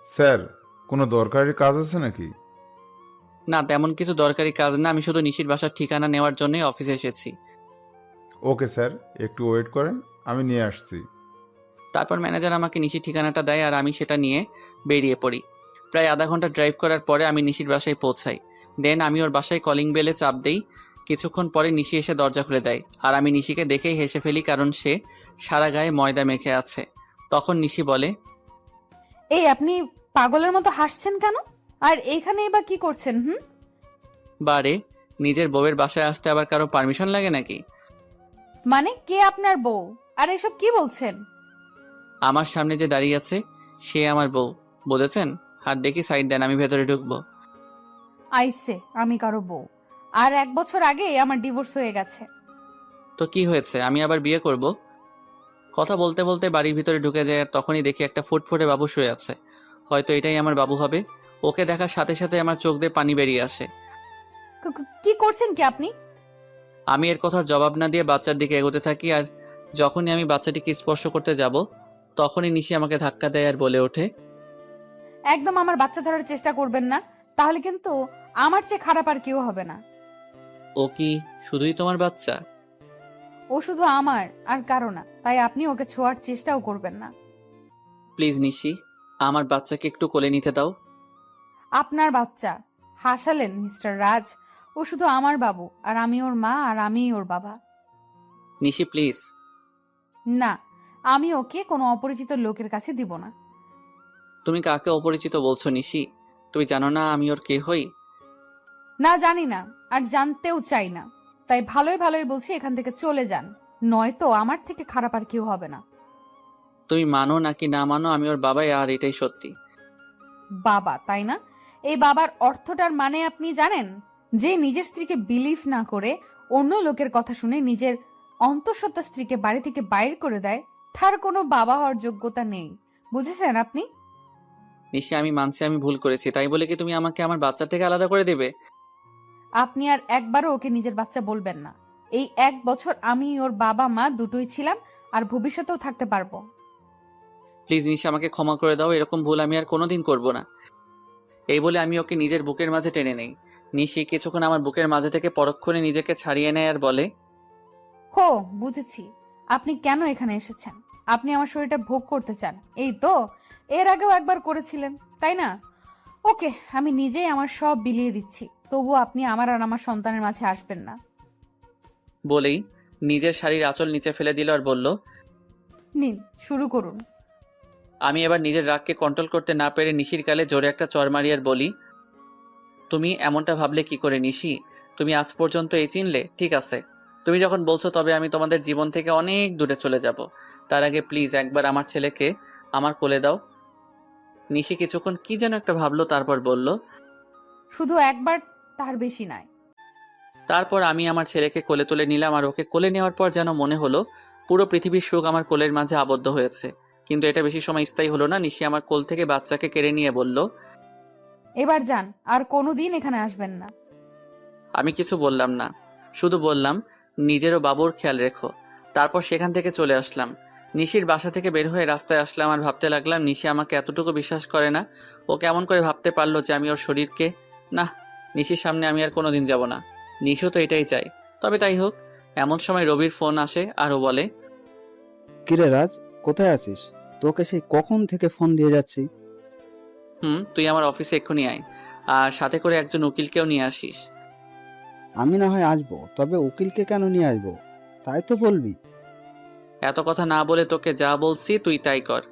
স্যার, কোনো দরকারি কাজ আছে নাকি? না, তেমন কিছু দরকারি কাজ না, আমি শুধু নিশির বাসার ঠিকানা নেওয়ার জন্যই অফিসে এসেছি। ওকে স্যার, একটু ওয়েট করেন, আমি নিয়ে আসছি। তারপর ম্যানেজার আমাকে নিশির ঠিকানাটা দেয় আর আমি সেটা নিয়ে বেরিয়ে পড়ি। প্রায় আধা ঘন্টা ড্রাইভ করার পরে আমি নিশির বাসায় পৌঁছাই। দেন আমি ওর বাসায় কলিং বেলে চাপ দেই। কিছুক্ষণ পরে নিশি এসে দরজা খুলে দেয় আর আমি নিশিকে দেখেই হেসে ফেলি, কারণ সে সারা গায়ে ময়দা মেখে আছে। তখন নিশি বলে, এই আপনি পাগলের মতো হাসছেন কেন? আর এইখানে বা কি করছেন? বারে, নিজের বউয়ের বাসায় আসতে আবার কারো পারমিশন লাগে নাকি? মানে কে আপনার বউ? আর এসব কি বলছেন? আমার সামনে যে দাঁড়িয়ে আছে সে আমার বউ, বুঝেছেন? আর দেখি সাইড দেন, আমি ভেতরে ঢুকবো। আইসে আমি কারো বউ? আর 1 বছর আগে আমার ডিভোর্স হয়ে গেছে। তো কি হয়েছে, আমি আবার বিয়ে করব? কথা বলতে বলতে বাড়ির ভিতরে ঢুকে যায় আর তখনই দেখি একটা ফুটফুটে বাবু শুয়ে আছে। হয়তো এটাই আমার বাবু হবে। ওকে দেখার সাথে সাথে আমার চোখ দিয়ে পানি বেরিয়ে আসে। কি করছেন কি আপনি? আমি এর কথার জবাব না দিয়ে বাচ্চার দিকে এগোতে থাকি, আর যখনই আমি বাচ্চাটিকে স্পর্শ করতে যাব তখনই নিশি আমাকে ধাক্কা দেয় আর বলে ওঠে, একদম আমার বাচ্চা ধরার চেষ্টা করবেন না, তাহলে কিন্তু আমার চেয়ে খারাপ আর কেউ হবে না। ও কি শুধুই তোমার বাচ্চা? ও ও শুধু আমার আর কারো না, তাই আপনি ওকে ছোঁয়ার চেষ্টাও করবেন না। প্লিজ নিশি, আমার বাচ্চাকে একটু কোলে নিতে দাও। আপনার বাচ্চা? হাসালেন মিস্টার রাজ। ও শুধু আমার বাবু, আর আমি ওর মা, আর আমিই ওর বাবা। নিশি প্লিজ। না, আমি ওকে কোনো অপরিচিত লোকের কাছে দিব না। তুমি কাকে অপরিচিত বলছো নিশি? তুমি জানো না আমি ওর কে হই? না, জানি না, আর জানতেও চাই না। তাই ভালোই ভালোই বলছি, এখান থেকে চলে যান, নয়তো আমার থেকে খারাপ আর কেউ হবে না। তুমি মানো নাকি না মানো, আমি ওর বাবাই, আর এটাই সত্যি। বাবা, তাই না? এই বাবার অর্থটার মানে আপনি জানেন? যে নিজের স্ত্রীকে বিলিভ না করে অন্য লোকের কথা শুনে নিজের অন্তঃসত্ত্বা স্ত্রীকে বাড়ি থেকে বাইর করে দেয়, তার কোনো বাবা হওয়ার যোগ্যতা নেই। বুঝেছেন আপনি? নিশি আমি মানছি আমি ভুল করেছি, তাই বলে কি তুমি আমাকে আমার বাচ্চা থেকে আলাদা করে দেবে? আপনি আর একবারও ওকে নিজের বাচ্চা বলবেন না। এই 1 বছর আমি ওর বাবা মা দুটোই ছিলাম, আর ভবিষ্যতেও থাকতে পারবো। প্লিজ নিশি আমাকে ক্ষমা করে দাও, এরকম ভুল আমি আর কোনোদিন করব না। এই বলে আমি ওকে নিজের বুকের মাঝে টেনে নেই। নিশি কিছুক্ষণ আমার বুকের মাঝে থেকে পরক্ষণে নিজেকে ছাড়িয়ে নেয় আর বলে, হো, বুঝেছি আপনি কেন এখানে এসেছেন। আপনি আমার শরীরটা ভোগ করতে চান, এই তো? এর আগেও একবার করেছিলেন, তাই না? ওকে, আমি নিজেই আমার সব বিলিয়ে দিচ্ছি, তবুও আপনি আমার আর আমার সন্তানের মাঝে আসবেন না। বলেই নিজের শাড়ির আঁচল নিচে ফেলে দিল আর বলল, নিন, শুরু করুন। আমি এবার নিজের রাগকে কন্ট্রোল করতে না পেরে নিশির গালে জোরে একটা চড় মারি আর বলি, তুমি এমনটা ভাবলে কি করে নিশি? তুমি আজ পর্যন্ত এই চিনলে? ঠিক আছে, তুমি যখন বলছো তবে আমি তোমাদের জীবন থেকে অনেক দূরে চলে যাব। তার আগে প্লিজ একবার আমার ছেলেকে আমার কোলে দাও। নিশি কিছুক্ষণ কি যেন একটা ভাবলো, তারপর বলল, শুধু একবার, তার বেশি নয়। তারপর আমি আমার ছেলেকে কোলে তুলে নিলাম, আর ওকে কোলে নেওয়ার পর যেন মনে হলো পুরো পৃথিবীর সুখ আমার কোলের মাঝে আবদ্ধ হয়েছে। কিন্তু এটা বেশি সময় স্থায়ী হলো না। নিশি আমার কোল থেকে বাচ্চাকে কেড়ে নিয়ে বলল, এবার যান, আর কোনোদিন এখানে আসবেন না। আমি কিছু বললাম না, শুধু বললাম নিজেরও বাবুর খেয়াল রেখো। তারপর সেখান থেকে চলে আসলাম। নিশির বাসা থেকে বের হয়ে রাস্তায় আসলাম আর ভাবতে লাগলাম নিশি আমাকে এতটুকু বিশ্বাস করে না। ও কেমন করে ভাবতে পারলো যে আমি ওর শরীরকে, না, নিশির সামনে আমি আর কোনোদিন যাব না। নিশিও তো এটাই চাই। তবে তাই হোক। এমন সময় রবির ফোন আসে আর ও বলে, কিরে রাজ, কোথায় আছিস? তোকে সেই কখন থেকে ফোন দিয়ে যাচ্ছি। তুই আমার অফিসে এক্ষুনি আয়, আর সাথে করে একজন উকিলকেও নিয়ে আসিস। আমি না হয় আসবো, তবে উকিলকে কেন নিয়ে আসবো তাই তো বলবি। এত কথা না বলে তোকে যা বলছি তুই তাই কর।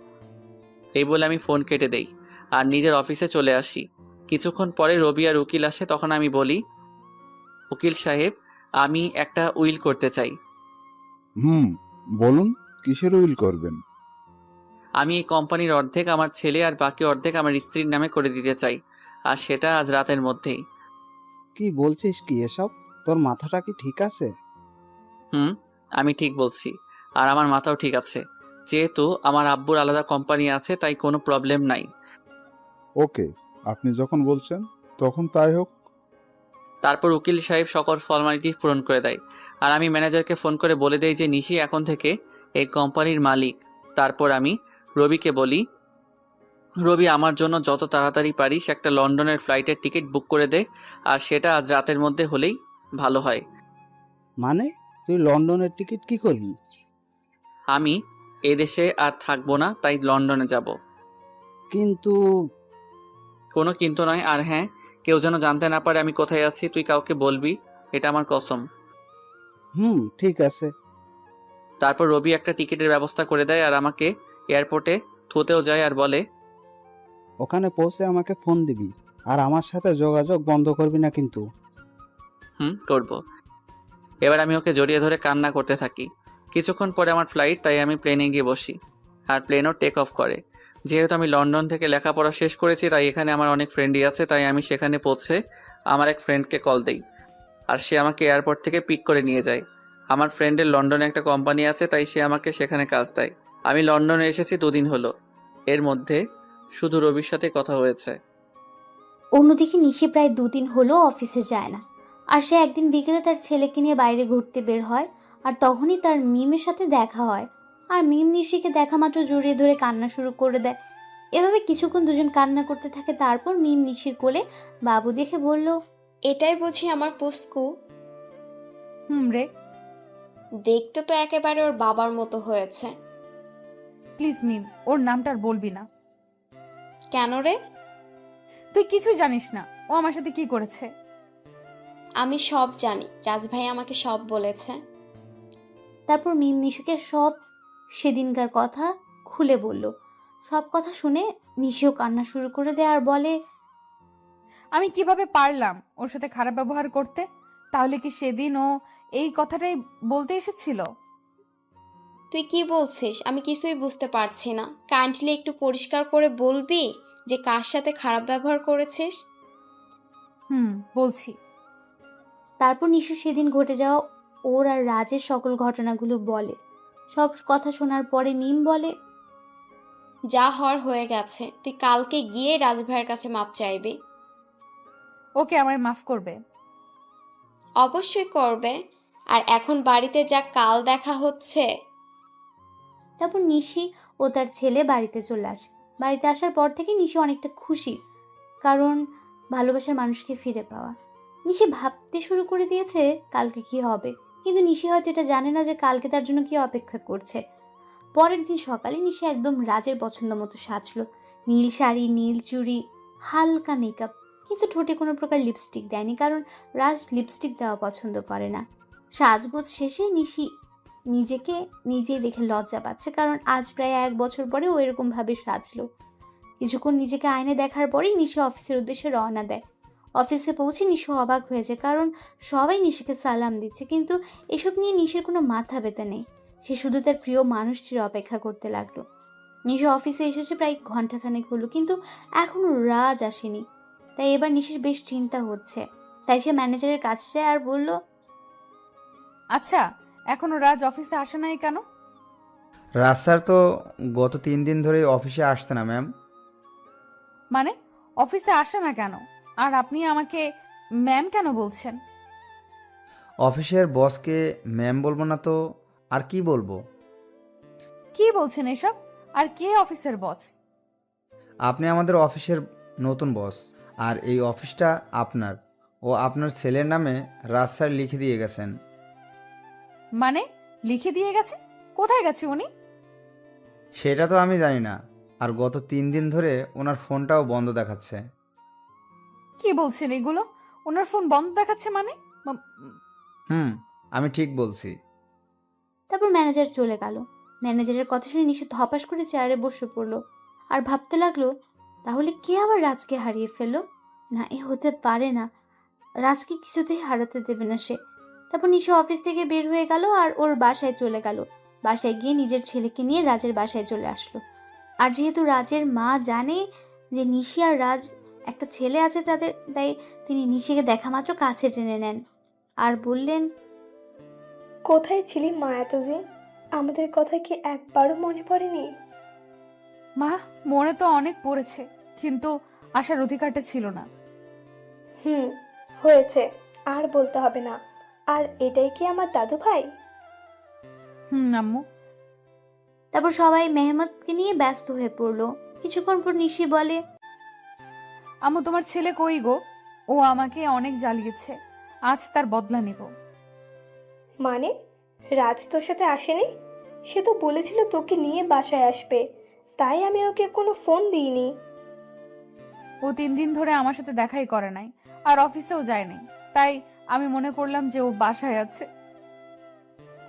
এই বলে আমি ফোন কেটে দেই আর নিজের অফিসে চলে আসি। কিছুক্ষণ পরে রবি আর উকিল আসে, তখন আমি বলি, উকিল সাহেব, আমি একটা উইল করতে চাই। বলুন, কিসের উইল করবেন? আমি এই কোম্পানির অর্ধেক আমার ছেলে আর বাকি অর্ধেক আমার স্ত্রীর নামে করে দিতে চাই, আর সেটা আজ রাতের মধ্যেই। কি বলছিস কি এসব? তোর মাথাটা কি ঠিক আছে? আমি ঠিক বলছি, আর আমার মাথাও ঠিক আছে। যেহেতু আমার আব্বুর আলাদা কোম্পানি আছে, তাই কোনো প্রবলেম নাই। ওকে, আপনি যখন বলছেন তখন তাই হোক। তারপর উকিল সাহেব সকল ফর্মালিটি পূরণ করে দেয়, আর আমি ম্যানেজারকে ফোন করে বলে দেই যে নিশি এখন থেকে এই কোম্পানির মালিক। তারপর আমি রবিকে বলি, রবি আমার জন্য যত তাড়াতাড়ি পারিস একটা লন্ডনের ফ্লাইটের টিকিট বুক করে দে, আর সেটা আজ রাতের মধ্যে হলেই ভালো হয়। মানে তুই লন্ডনের টিকিট কি করবি? আমি এদেশে আর থাকবো না, তাই লন্ডনে যাব। কিন্তু কোনো কিন্তু নয়, আর হ্যাঁ, কেউ যেন জানতে না পারে আমি কোথায় আছি। তুই কাউকে বলবি, এটা আমার কসম। ঠিক আছে। তারপর রবি একটা টিকিটের ব্যবস্থা করে দেয় আর আমাকে এয়ারপোর্টে থুতেও যায় আর বলে, ওখানে পৌঁছে আমাকে ফোন দিবি, আর আমার সাথে যোগাযোগ বন্ধ করবি না কিন্তু। করব। এবার আমি ওকে জড়িয়ে ধরে কান্না করতে থাকি। কিছুক্ষণ পরে আমার ফ্লাইট, তাই আমি প্লেনে গিয়ে বসি, আর প্লেনও টেক অফ করে। যেহেতু আমি লন্ডন থেকে লেখাপড়া শেষ করেছি, তাই এখানে আমার অনেক ফ্রেন্ডই আছে, তাই আমি সেখানে পৌঁছে আমার এক ফ্রেন্ডকে কল দিই, আর সে আমাকে এয়ারপোর্ট থেকে পিক করে নিয়ে যায়। আমার ফ্রেন্ডের লন্ডনে একটা কোম্পানি আছে, তাই সে আমাকে সেখানে কাজ দেয়। আমি লন্ডনে এসেছি 2 দিন হলো, এর মধ্যে শুধু রবির সাথে কথা হয়েছে। অন্যদিকে নিশি প্রায় 2 দিন হলো অফিসে যায় না, আর সে একদিন বিকেলে তার ছেলেকে নিয়ে বাইরে ঘুরতে বের হয়, আর তখনই তার মিমের সাথে দেখা হয়। আর মিম নিশিকে দেখা মাত্র জড়িয়ে ধরে কান্না শুরু করে দেয়। এভাবে কিছুক্ষণ দুজন কান্না করতে থাকে। তারপর মিম নিশির কোলে বাবু দেখে বলল, এটাই বুঝি আমার পুস্কু? রে। দেখতে তো একেবারে ওর বাবার মতো হয়েছে। প্লিজ মিম, ওর নামটা আর বলবি না। কেন রে? তুই কিছুই জানিস না ও আমার সাথে কি করেছে। আমি সব জানি, রাজভাই আমাকে সব বলেছে। তারপর মিম নিশুকে সব সেদিনকার কথা খুলে বলল। সব কথা শুনে নিশিও কান্না শুরু করে দেয় আর বলে, আমি কিভাবে পারলাম ওর সাথে খারাপ ব্যবহার করতে? তাহলে কি সেদিন ও এই কথাটাই বলতে এসেছিল? তুই কি বলছিস? আমি কিছুই বুঝতে পারছি না। কাইন্ডলি একটু পরিষ্কার করে বলবি যে কার সাথে খারাপ ব্যবহার করেছিস? বলছি। তারপর নিশু সেদিন ঘটে যাওয়া ওর আর রাজের সকল ঘটনাগুলো বলে। সব কথা শোনার পরে মিম বলে, যা হওয়ার হয়ে গেছে, তুই কালকে গিয়ে রাজভাইয়ের কাছে মাপ চাইবি। ওকে আমায় মাফ করবে? অবশ্যই করবে। আর এখন বাড়িতে যা, কাল দেখা হচ্ছে। তারপর নিশি ও তার ছেলে বাড়িতে চলে আসে। বাড়িতে আসার পর থেকে নিশি অনেকটা খুশি, কারণ ভালোবাসার মানুষকে ফিরে পাওয়া। নিশি ভাবতে শুরু করে দিয়েছে কালকে কি হবে, কিন্তু নিশি হয়তো এটা জানে না যে কালকে তার জন্য কি অপেক্ষা করছে। পরের দিন সকালে নিশি একদম রাজের পছন্দ মতো সাজলো। নীল শাড়ি, নীল চুড়ি, হালকা মেকআপ, কিন্তু ঠোঁটে কোনো প্রকার লিপস্টিক দেয়নি, কারণ রাজ লিপস্টিক দেওয়া পছন্দ করে না। সাজগোজ শেষে নিশি নিজেকে নিজেই দেখে লজ্জা পাচ্ছে, কারণ আজ প্রায় 1 বছর পরে ও এরকমভাবে সাজলো। কিছুক্ষণ নিজেকে আয়নায় দেখার পরেই নিশি অফিসের উদ্দেশ্যে রওনা দেয়। অফিসে পৌঁছে নিশি অবাক হয়ে যায়, কারণ সবাই নিশিকে সালাম দিচ্ছে, কিন্তু এসব নিয়ে নিশির কোনো মাথা ব্যথা নেই। সে শুধু তার প্রিয় মানুষটির অপেক্ষা করতে লাগলো। নিশি অফিসে এসেছে প্রায় ঘন্টাখানেক হলো, কিন্তু এখনও রাজ আসেনি। তাই এবার নিশির বেশ চিন্তা হচ্ছে। তাই সে ম্যানেজারের কাছে যায় আর বলল, আচ্ছা, এখনো রাজ অফিসে আসে নাই কেন? রাজ স্যার তো গত 3 দিন ধরে অফিসে আসছে না ম্যাম। মানে অফিসে আসে না কেন? আর আপনি আমাকে ম্যাম কেন বলছেন? অফিসের বসকে ম্যাম বলবো না তো আর কি বলবো? কি বলছেন এসব? আর কে অফিসের বস? আপনি আমাদের অফিসের নতুন বস, আর এই অফিসটা আপনার ও আপনার ছেলের নামে রাজ স্যার লিখে দিয়ে গেছেন। মানে লিখে দিয়ে গেছে? কোথায় গেছে উনি? সেটা তো আমি জানি না, আর গত 3 দিন ধরে ওনার ফোনটাও বন্ধ দেখাচ্ছে। কি বলছেন এগুলো? ওনার ফোন বন্ধ দেখাচ্ছে মানে? আমি ঠিক বলছি। তারপর ম্যানেজার চলে গেল। ম্যানেজারের কথা শুনে নিশি ধপাস করে চেয়ারে বসে পড়ল আর ভাবতে লাগলো, তাহলে কে আবার রাজকে হারিয়ে ফেললো? না, এ হতে পারে না। রাজকে কিছুতেই হারাতে দেবে না সে। তারপর নিশি অফিস থেকে বের হয়ে গেল আর ওর বাসায় চলে গেল। বাসায় গিয়ে নিজের ছেলেকে নিয়ে রাজের বাসায় চলে আসলো। আর যেহেতু রাজের মা জানে যে নিশি আর রাজ একটা ছেলে আছে তাদের, তাই তিনি নিশিকে দেখা মাত্র কাছে টেনে নেন আর বললেন, কোথায় ছিলি মা এতদিন? আমাদের কথা কি একবারও মনে পড়েনি? মা, মনে তো অনেক পড়েছে, কিন্তু আসার অধিকারটা ছিল না। হয়েছে, আর বলতে হবে না। আর এটাই কি আমার দাদু ভাই? আম্মু। তারপর সবাই মেহমতকে নিয়ে ব্যস্ত হয়ে পড়লো। কিছুক্ষণ পর নিশি বলে, আম্মু, তোমার ছেলে কই গো? ও আমাকে অনেক জ্বালিয়েছে, আজ তার বদলা নেব। মানে রাজ তোর সাথে আসেনি? সে তো বলেছিল তোকে নিয়ে বাসায় আসবে, তাই আমি ওকে কোনো ফোন দিইনি। ও 3 দিন ধরে আমার সাথে দেখাই করে নাই, আর অফিসেও যায়নি, তাই আমি মনে করলাম যে ও বাসায় আছে।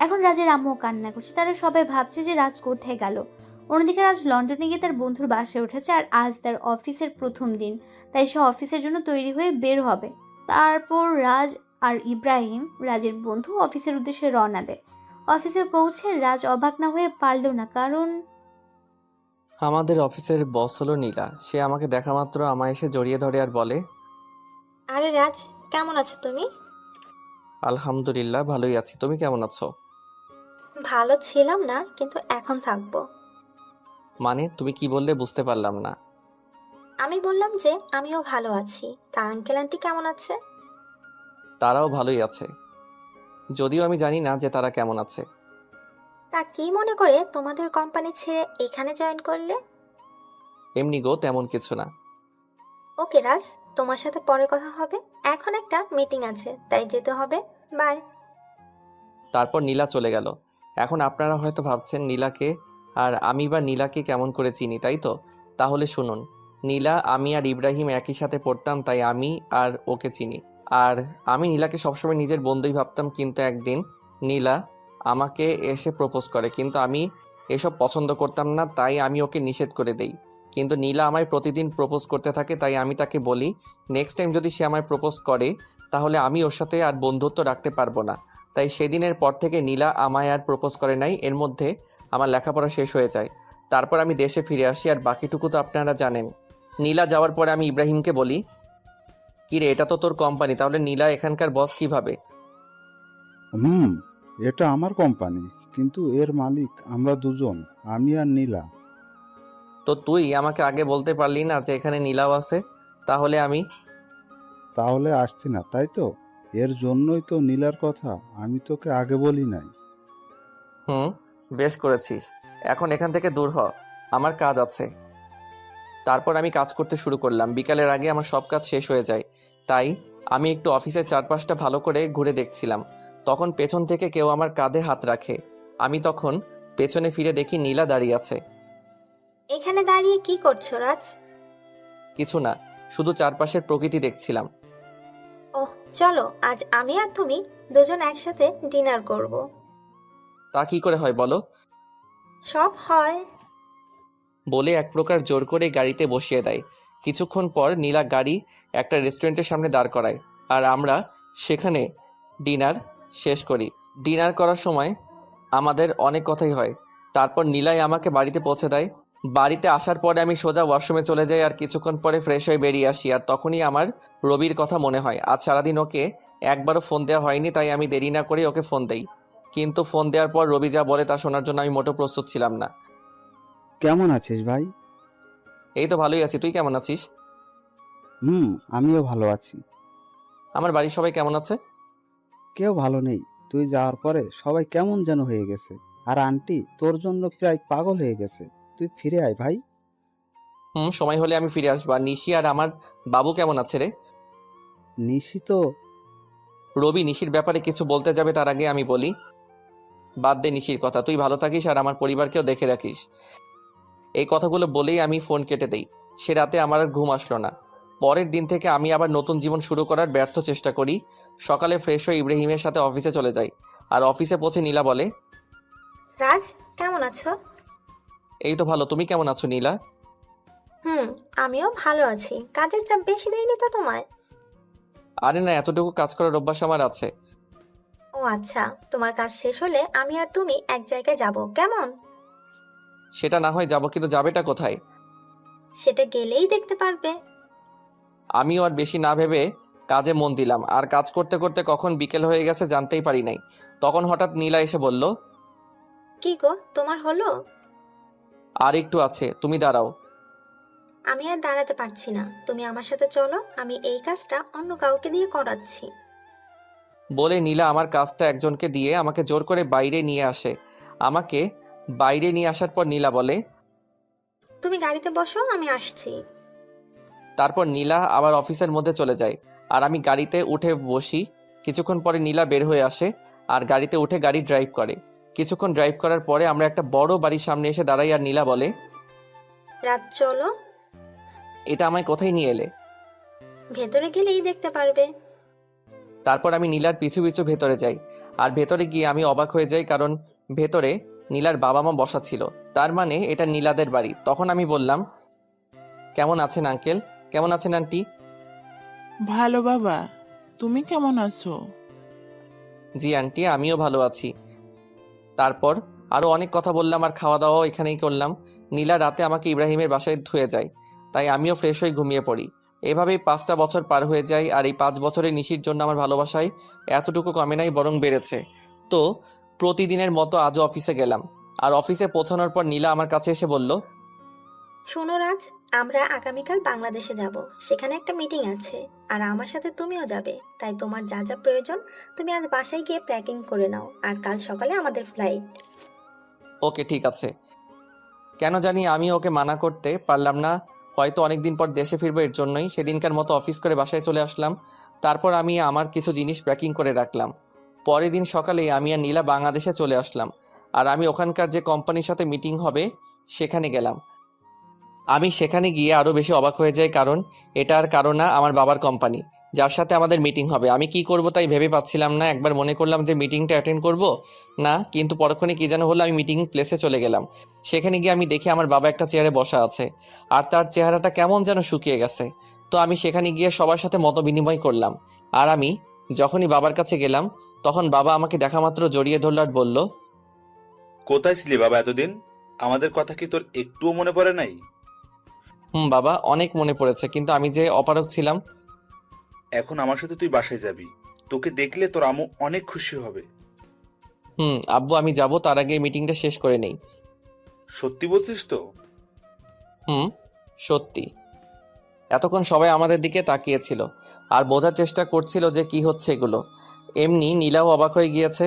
এখন রাজের আম্মু কান্না করছে। তারা সবাই ভাবছে যে রাজ কোথায় গেল। অন্যদিকে রাজ লন্ডনে গিয়ে তার বন্ধুর বাসায় উঠেছে, আর আজ তার অফিসের প্রথম দিন, তাই সে অফিসের জন্য তৈরি হয়ে বের হবে। তারপর রাজ আর ইব্রাহিম, রাজের বন্ধু, অফিসের উদ্দেশ্যে রওনা দেয়। অফিসে পৌঁছে রাজ অবাক না হয়ে পারল না, কারণ আমাদের অফিসের বস হলো নীলা। সে আমাকে দেখা মাত্র আমায় এসে জড়িয়ে ধরে আর বলে, আরে রাজ, কেমন আছো তুমি? আলহামদুলিল্লাহ, ভালোই আছি। তুমি কেমন আছো? ভালো ছিলাম না, কিন্তু এখন থাকবো। মানে তুমি কি বললে বুঝতে পারলাম না। আমি বললাম যে আমিও ভালো আছি। তা আঙ্কেল আন্টি কেমন আছে? তারাও ভালোই আছে, যদিও আমি জানি না যে তারা কেমন আছে। তা কি মনে করে তোমাদের কোম্পানি ছেড়ে এখানে জয়েন করলে? এমনি গো, তেমন কিছু না। ওকে রাজ, তোমার সাথে পরে কথা হবে। এখন একটা মিটিং আছে, তাই যেতে হবে। বাই। তারপর নীলা চলে গেল। এখন আপনারা হয়তো ভাবছেন নীলাকে আর আমি বা নীলাকে কেমন করে চিনি, তাই তো? তাহলে শুনুন, নীলা, আমি আর ইব্রাহিম একই সাথে পড়তাম, তাই আমি আর ওকে চিনি। আর আমি নীলাকে সবসময় নিজের বন্ধুই ভাবতাম, কিন্তু একদিন নীলা আমাকে এসে প্রপোজ করে, কিন্তু আমি এসব পছন্দ করতাম না, তাই আমি ওকে নিষেধ করে দেই। কিন্তু নীলা আমায় প্রতিদিন প্রপোজ করতে থাকে, তাই আমি তাকে বলি নেক্সট টাইম যদি সে আমায় প্রপোজ করে তাহলে আমি ওর সাথে আর বন্ধুত্ব রাখতে পারবো না। তাই সেদিনের পর থেকে নীলা আমায় আর প্রপোজ করে নাই। এর মধ্যে আমার লেখাপড়া শেষ হয়ে যায়। তারপর আমি দেশে ফিরে আসি, আর বাকিটুকু তো আপনারা জানেন। নীলা যাওয়ার পরে আমি ইব্রাহিমকে বলি, কি রে, এটা তো তোর কোম্পানি, তাহলে নীলা এখানকার বস কিভাবে? এটা আমার কোম্পানি, কিন্তু এর মালিক আমরা দুজন, আমি আর নীলা। তো তুই আমাকে আগে বলতে পারলি না যে এখানে নীলাও আছে? তাহলে আসছি না, তাই তো? এর জন্যই তো নীলার কথা আমি তোকে আগে বলি নাই। বেশ করেছিস। এখন এখান থেকে দূর হ, আমার কাজ আছে। তারপর আমি কাজ করতে শুরু করলাম। বিকালের আগে আমার সব কাজ শেষ হয়ে যায়, তাই আমি একটু অফিসের চারপাশটা ভালো করে ঘুরে দেখছিলাম। তখন পেছন থেকে কেউ আমার কাঁধে হাত রাখে। আমি তখন পেছনে ফিরে দেখি নীলা দাঁড়িয়ে আছে। এখানে দাঁড়িয়ে কি করছো রাজ? কিছু না, শুধু চারপাশের প্রকৃতি দেখছিলাম। ওহ, চলো আজ আমি আর তুমি দুজন একসাথে ডিনার করব। তা কি করে হয় বলো? সব হয়। বলে এক প্রকার জোর করে গাড়িতে বসিয়ে দেয়। কিছুক্ষণ পর নীলা গাড়ি একটা রেস্টুরেন্টের সামনে দাঁড় করায়, আর আমরা সেখানে ডিনার শেষ করি। ডিনার করার সময় আমাদের অনেক কথাই হয়। তারপর নীলাই আমাকে বাড়িতে পৌঁছে দেয়। বাড়িতে আসার পরে আমি সোজা ওয়াশরুমে চলে যাই, আর কিছুক্ষণ পরে ফ্রেশ হয়ে বেরিয়ে আসি। আর তখনই আমার রবির কথা মনে হয়। আজ সারাদিন ওকে একবারও ফোন দেওয়া হয়নি, তাই আমি দেরি না করে ওকে ফোন দেই। কিন্তু ফোন দেওয়ার পর রবি যা বলে তা শোনার জন্য আমি মোটেও প্রস্তুত ছিলাম না। কেমন আছিস ভাই? এই তো ভালোই আছি, তুই কেমন আছিস? আমিও ভালো আছি। আমার বাড়ির সবাই কেমন আছে? কেউ ভালো নেই। তুই যাওয়ার পরে সবাই কেমন যেন হয়ে গেছে, আর আন্টি তোর জন্য প্রায় পাগল হয়ে গেছে। তুই ফিরে আয় ভাই। সময় হলে আমি ফিরে আসবো। আর নিশি আর আমার বাবু কেমন আছে রে? নিশি তো... রবি নিশির ব্যাপারে কিছু বলতে যাবে, তার আগে আমি বলি, বাদ দে নিশির কথা, তুই ভালো থাকিস আর আমার পরিবারকেও দেখে রাখিস। এই কথাগুলো বলেই আমি ফোন কেটে দেই। সে রাতে আমার আর ঘুম আসলো না। পরের দিন থেকে আমি আবার নতুন জীবন শুরু করার ব্যর্থ চেষ্টা করি। সকালে ফ্রেশ হয়ে ইব্রাহিমের সাথে অফিসে চলে যাই। আর অফিসে পৌঁছে নীলা বলে, রাজ, কেমন আছো? এই তো ভালো, তুমি কেমন আছো নীলা? আমিও ভালো আছি। কাজের চাপ বেশি দেয়নি তো তোমায়? আরে না, এতটুকু কাজ করার অভ্যাস আমার আছে। ও আচ্ছা, তোমার কাজ শেষ হলে আমি আর তুমি এক জায়গায় যাব, কেমন? সেটা না হয় যাবো, কিন্তু যাবেটা কোথায়? সেটা গেলেই দেখতে পারবে। আমিও আর বেশি না ভেবে কাজে মন দিলাম। আর কাজ করতে করতে কখন বিকেল হয়ে গেছে জানতেই পারি নাই। তখন হঠাৎ নীলা এসে বলল, কি গো, তোমার হলো? আর একটু আছে, তুমি দাঁড়াও। আমি আর দাঁড়াতে পারছি না, তুমি আমার সাথে চলো, আমি এই কাজটা অন্য কাউকে দিয়ে করাচ্ছি। বলে নীলা আমার কাজটা একজনকে দিয়ে আমাকে জোর করে বাইরে নিয়ে আসে। আমাকে বাইরে নিয়ে আসার পর নীলা বলে, তুমি গাড়িতে বসো, আমি আসছি। তারপর নীলা আবার অফিসের মধ্যে চলে যায়, আর আমি গাড়িতে উঠে বসি। কিছুক্ষণ পরে নীলা বের হয়ে আসে আর গাড়িতে উঠে গাড়ি ড্রাইভ করে। কিছুক্ষণ ড্রাইভ করার পরে আমরা একটা বড় বাড়ির সামনে এসে দাঁড়াই, আর নীলা বলে, রাত, চলো। এটা আমায় কোথায় নিয়ে এলে? ভেতরে গেলেই দেখতে পারবে। তারপর আমি নীলার পিছু পিছু ভেতরে যাই। আর ভেতরে গিয়ে আমি অবাক হয়ে যাই, কারণ ভেতরে নীলার বাবা মা বসা ছিল। তার মানে এটা নীলাদের বাড়ি। তখন আমি বললাম, কেমন আছেন আঙ্কেল? কেমন আছেন আন্টি? ভালো বাবা, তুমি কেমন আছো? জি আন্টি, আমিও ভালো আছি। তারপর আরও অনেক কথা বললাম, আর খাওয়া দাওয়াও এখানেই করলাম। নীলা রাতে আমাকে ইব্রাহিমের বাসায় ধুয়ে যায়, তাই আমিও ফ্রেশ হয়ে ঘুমিয়ে পড়ি। এভাবেই 5টা বছর পার হয়ে যায়, আর এই 5 বছরে নিশির জন্য আমার ভালোবাসায় এতটুকু কমে নাই, বরং বেড়েছে। তো প্রতিদিনের মতো আজও অফিসে গেলাম। আর অফিসে পৌঁছানোর পর নীলা আমার কাছে এসে বলল, শোনো রাজ, আমরা আগামীকাল বাংলাদেশে যাব। সেখানে একটা মিটিং আছে, আর আমার সাথে তুমিও যাবে। তাই তোমার যা যা প্রয়োজন তুমি আজ বাসায় গিয়ে প্যাকিং করে নাও, আর কাল সকালে আমাদের ফ্লাইট। ওকে ঠিক আছে। কেন জানি আমি ওকে মানা করতে পারলাম না। হয়তো অনেকদিন পর দেশে ফিরবো, এর জন্যই সেদিনকার মতো অফিস করে বাসায় চলে আসলাম। তারপর আমি আমার কিছু জিনিস প্যাকিং করে রাখলাম। পরের দিন সকালেই আমি আর নীলা বাংলাদেশে চলে আসলাম। আর আমি ওখানকার যে কোম্পানির সাথে মিটিং হবে সেখানে গেলাম। আমি সেখানে গিয়ে আরও বেশি অবাক হয়ে যাই, কারণ এটা আর কারো না, আমার বাবার কোম্পানি, যার সাথে আমাদের মিটিং হবে। আমি কি করব তাই ভেবে পাচ্ছিলাম না। একবার মনে করলাম যে মিটিংটা অ্যাটেন্ড করব না, কিন্তু পরক্ষণে কী যেন হলো, আমি মিটিং প্লেসে চলে গেলাম। সেখানে গিয়ে আমি দেখি আমার বাবা একটা চেয়ারে বসা আছে, আর তার চেহারাটা কেমন যেন শুকিয়ে গেছে। তো আমি সেখানে গিয়ে সবার সাথে মত বিনিময় করলাম। আর আমি যখনই বাবার কাছে গেলাম, তখন বাবা আমাকে দেখা মাত্র জড়িয়ে ধরল আর বলল, কোথায় ছিলি বাবা এতদিন? আমাদের কথা কি তোর একটুও মনে পড়ে নাই? বাবা, অনেক মনে পড়েছে, কিন্তু আমি যে অপারগ ছিলাম। এখন আমার সাথে তুই বাসায় যাবি। তোকে দেখলে তোর আম্মু অনেক খুশি হবে। আব্বু, আমি যাব, তার আগে মিটিংটা শেষ করে নেই। সত্যি বলছিস তো? সত্যি। এতক্ষণ সবাই আমাদের দিকে তাকিয়েছিল আর বোঝার চেষ্টা করছিল যে কি হচ্ছে এগুলো। এমনি নীলাও অবাক হয়ে গিয়েছে,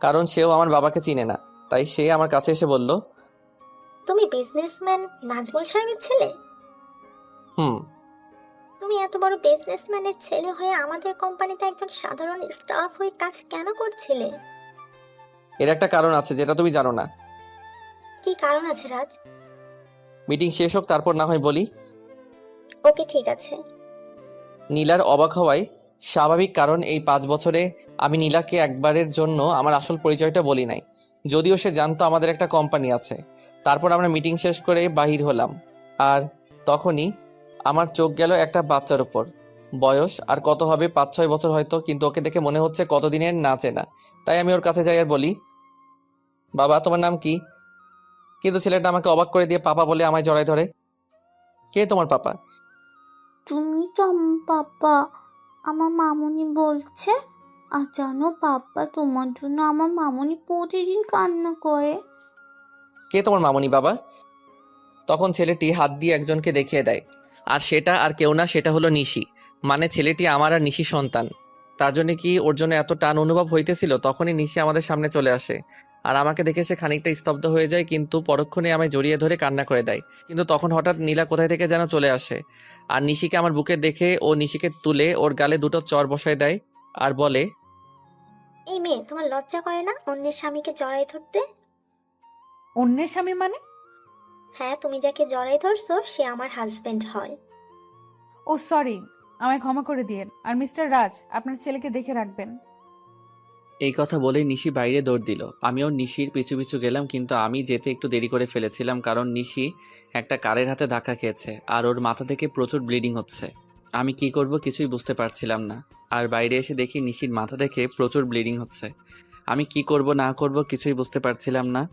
কারণ সেও আমার বাবাকে চিনে না। তাই সে আমার কাছে এসে বলল, তুমি বিজনেসম্যান নাজমুল সাহেবের ছেলে? হুম। তুমি এত বড় বিজনেসম্যানের ছেলে হয়ে আমাদের কোম্পানিতে একজন সাধারণ স্টাফ হয়ে কাজ কেন করছিলে? এর একটা কারণ আছে যেটা তুমি জানো না। কি কারণ আছে রাজ? মিটিং শেষ হোক, তারপর না হয় বলি। ওকে, ঠিক আছে। নীলার অবাক হওয়াই স্বাভাবিক, কারণ এই 5 বছরে আমি নীলাকে একবারের জন্য আমার আসল পরিচয়টা বলি নাই, যদিও সে জানতো আমাদের একটা কোম্পানি আছে। তারপর আমরা মিটিং শেষ করে বাহির হলাম, আর তখনই আমার চোখ গেল একটা বাচ্চার উপর। বয়স আর কত হবে, 5-6 বছর হয়তো, কিন্তু ওকে দেখে মনে হচ্ছে কতদিনের না চেনা। তাই আমি ওর কাছে যাই আর বলি, বাবা, তোমার নাম কি? কিন্তু ছেলেটা আমাকে অবাক করে দিয়ে পাপা বলে আমায় জড়ায় ধরে। কে তোমার পাপা? তুমি তো আমার পাপা, আমার মামুনি বলছে। আর জানো পাপা, তোমার জন্য আমার মামুনি প্রতিদিন কান্না করে। কে তোমার মামুনি বাবা? তখন ছেলেটি হাত দিয়ে একজনকে দেখিয়ে দেয়, আর সেটা আর কেউ না, সেটা হলো নিশি। মানে ছেলেটি আমার আর নিশি সন্তান। তার জন্য কি ওর জন্য এত টান অনুভব হইতেছিল? তখনই নিশি আমাদের সামনে চলে আসে, আর আমাকে দেখে সে খানিকটা স্তব্ধ হয়ে যায়, কিন্তু পরক্ষণে আমায় জড়িয়ে ধরে কান্না করে দেয়। কিন্তু তখন হঠাৎ নীলা কোথায় থেকে যেন চলে আসে, আর নিশিকে আমার বুকে দেখে ও নিশিকে তুলে ওর গালে 2টো চড় বসায় দেয় আর বলে, এই মেয়ে, তোমার লজ্জা করে না অন্যের স্বামীকে জড়াই ধরতে? অন্যের স্বামী মানে? হ্যাঁ, তুমি যাকে জড়াই ধরছো সে আমার হাজবেন্ড হয়। ও সরি, আমায় ক্ষমা করে দিয়েন। আর মিস্টার রাজ, আপনার ছেলেকে দেখে রাখবেন। এই কথা বলেই নিশি বাইরে দৌড় দিল। আমিও নিশির পিছু পিছু গেলাম, কিন্তু আমি যেতে একটু দেরি করে ফেলেছিলাম, কারণ নিশি একটা কারের হাতে ধাক্কা খেয়েছে আর ওর মাথা থেকে প্রচুর ব্লিডিং হচ্ছে। আমি কি করব কিছুই বুঝতে পারছিলাম না। আর বাইরে এসে দেখি নিশির মাথা থেকে প্রচুর ব্লিডিং হচ্ছে। আমি কি করব না করব কিছুই বুঝতে পারছিলাম না।